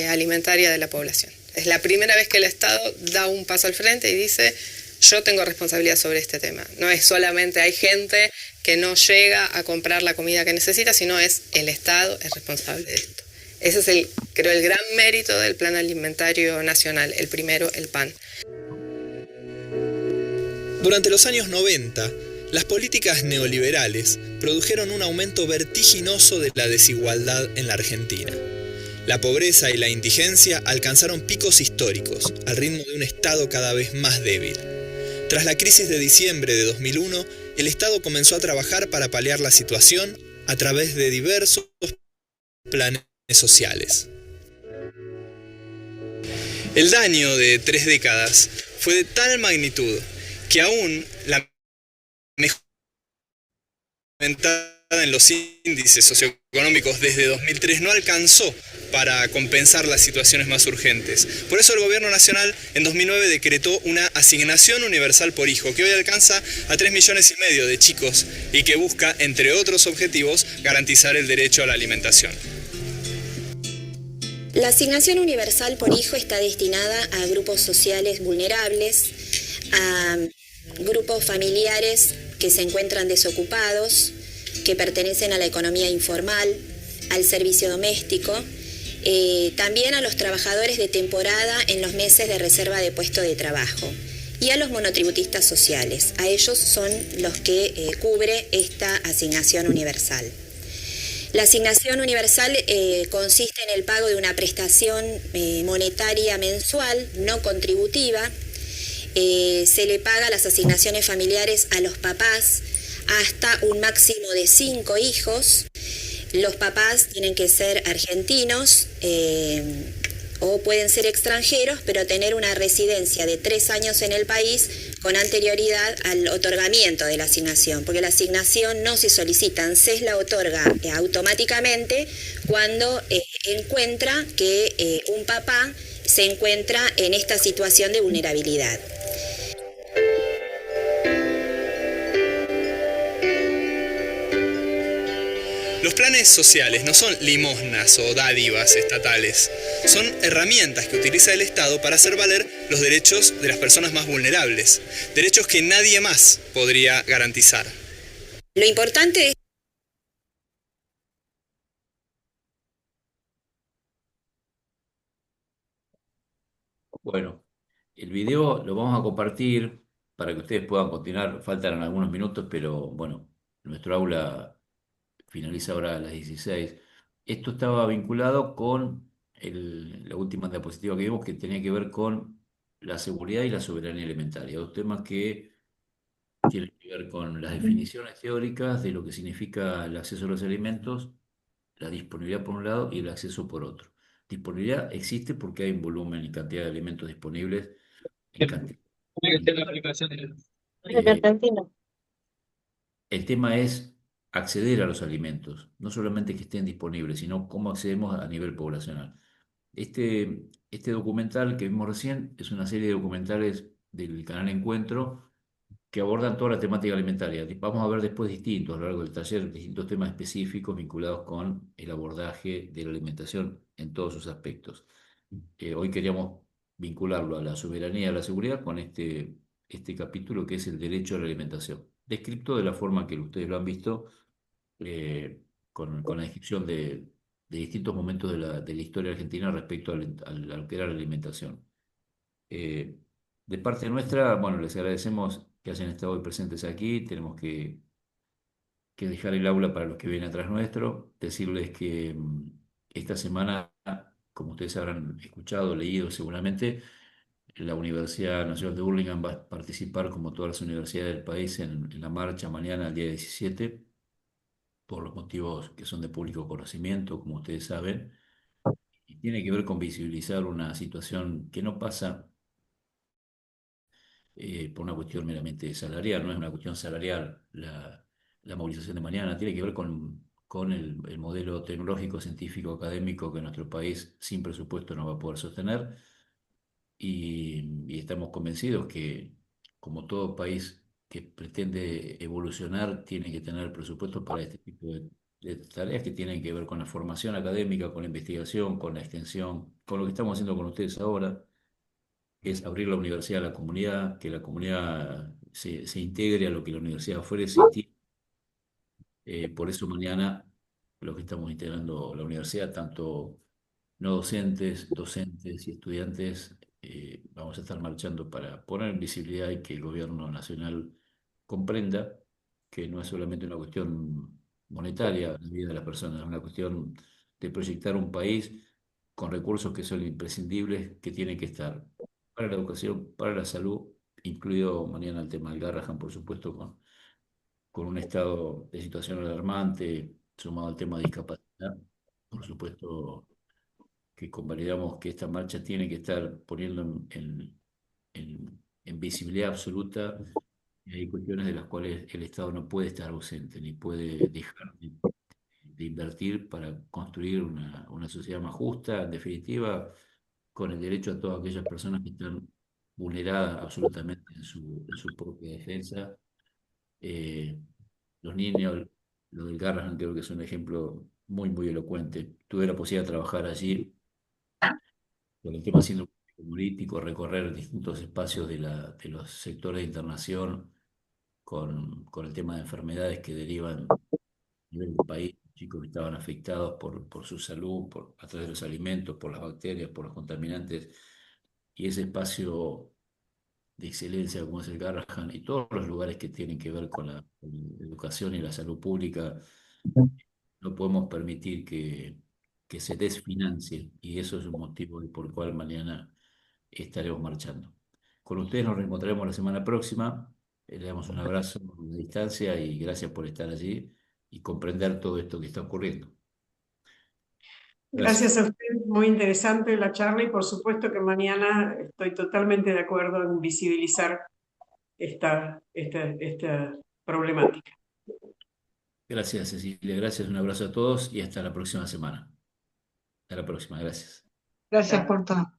alimentaria de la población. Es la primera vez que el Estado da un paso al frente y dice, yo tengo responsabilidad sobre este tema. No es solamente hay gente que no llega a comprar la comida que necesita, sino es el Estado es responsable de esto. Ese es creo, el gran mérito del Plan Alimentario Nacional, el primero, el PAN. Durante los años 90, las políticas neoliberales produjeron un aumento vertiginoso de la desigualdad en la Argentina. La pobreza y la indigencia alcanzaron picos históricos, al ritmo de un Estado cada vez más débil. Tras la crisis de diciembre de 2001, el Estado comenzó a trabajar para paliar la situación a través de diversos planes sociales. El daño de 3 décadas fue de tal magnitud que aún la mejora en los índices socioeconómicos desde 2003 no alcanzó para compensar las situaciones más urgentes. Por eso el Gobierno Nacional en 2009 decretó una asignación universal por hijo que hoy alcanza a 3,5 millones de chicos y que busca, entre otros objetivos, garantizar el derecho a la alimentación. La asignación universal por hijo está destinada a grupos sociales vulnerables, a grupos familiares que se encuentran desocupados, que pertenecen a la economía informal, al servicio doméstico, también a los trabajadores de temporada en los meses de reserva de puesto de trabajo y a los monotributistas sociales. A ellos son los que cubre esta asignación universal. La asignación universal consiste en el pago de una prestación monetaria mensual no contributiva. Se le paga las asignaciones familiares a los papás hasta un máximo de 5 hijos. Los papás tienen que ser argentinos o pueden ser extranjeros, pero tener una residencia de 3 años en el país con anterioridad al otorgamiento de la asignación, porque la asignación no se solicita, ANSES la otorga automáticamente cuando encuentra que un papá se encuentra en esta situación de vulnerabilidad. Los planes sociales no son limosnas o dádivas estatales, son herramientas que utiliza el Estado para hacer valer los derechos de las personas más vulnerables, derechos que nadie más podría garantizar. Lo importante es... Bueno, el video lo vamos a compartir para que ustedes puedan continuar. Faltan algunos minutos, pero bueno, nuestro aula finaliza ahora a las 16. Esto estaba vinculado con la última diapositiva que vimos, que tenía que ver con la seguridad y la soberanía alimentaria, dos temas que tienen que ver con las definiciones teóricas de lo que significa el acceso a los alimentos, la disponibilidad por un lado y el acceso por otro. Disponibilidad existe porque hay un volumen y cantidad de alimentos disponibles en cantidad. El tema es acceder a los alimentos, no solamente que estén disponibles, sino cómo accedemos a nivel poblacional. Este documental que vimos recién es una serie de documentales del canal Encuentro que abordan toda la temática alimentaria. Vamos a ver después distintos, a lo largo del taller, distintos temas específicos vinculados con el abordaje de la alimentación en todos sus aspectos. Hoy queríamos vincularlo a la soberanía y a la seguridad con este capítulo que es el derecho a la alimentación, descrito de la forma que ustedes lo han visto, eh, con la descripción de distintos momentos de la historia argentina respecto a lo que era la alimentación. Eh, de parte nuestra, bueno, les agradecemos que hayan estado hoy presentes aquí. Tenemos que dejar el aula para los que vienen atrás nuestro, decirles que esta semana, como ustedes habrán escuchado, leído seguramente, la Universidad Nacional de Burlingame va a participar, como todas las universidades del país, en la marcha mañana, el día 17, por los motivos que son de público conocimiento, como ustedes saben, y tiene que ver con visibilizar una situación que no pasa por una cuestión meramente salarial, no es una cuestión salarial la movilización de mañana, tiene que ver con el modelo tecnológico, científico, académico que nuestro país sin presupuesto no va a poder sostener, y estamos convencidos que, como todo país que pretende evolucionar, tiene que tener presupuesto para este tipo de tareas que tienen que ver con la formación académica, con la investigación, con la extensión, con lo que estamos haciendo con ustedes ahora, que es abrir la universidad a la comunidad, que la comunidad se integre a lo que la universidad ofrece. Por eso mañana los que estamos integrando la universidad, tanto no docentes, docentes y estudiantes, vamos a estar marchando para poner en visibilidad y que el gobierno nacional comprenda que no es solamente una cuestión monetaria la vida de las personas, es una cuestión de proyectar un país con recursos que son imprescindibles, que tienen que estar para la educación, para la salud, incluido mañana el tema del Garrahan, por supuesto, con un estado de situación alarmante, sumado al tema de discapacidad. Por supuesto que convalidamos que esta marcha tiene que estar poniendo en visibilidad absoluta, y hay cuestiones de las cuales el Estado no puede estar ausente, ni puede dejar de invertir para construir una sociedad más justa, en definitiva, con el derecho a todas aquellas personas que están vulneradas absolutamente en su propia defensa. Eh, los niños, lo del Garrahan creo que es un ejemplo muy, muy elocuente. Tuve la posibilidad de trabajar allí con el tema síndrome político, recorrer distintos espacios de los sectores de internación con el tema de enfermedades que derivan a nivel del país, chicos que estaban afectados por su salud, a través de los alimentos, por las bacterias, por los contaminantes, y ese espacio de excelencia como es el Garrahan y todos los lugares que tienen que ver con la educación y la salud pública, no podemos permitir que se desfinancie, y eso es un motivo por el cual mañana estaremos marchando. Con ustedes nos reencontraremos la semana próxima. Le damos un abrazo a la distancia y gracias por estar allí y comprender todo esto que está ocurriendo. Gracias a usted, muy interesante la charla y por supuesto que mañana estoy totalmente de acuerdo en visibilizar esta problemática. Gracias, Cecilia. Gracias, un abrazo a todos y hasta la próxima semana. Hasta la próxima, gracias. Gracias por todo.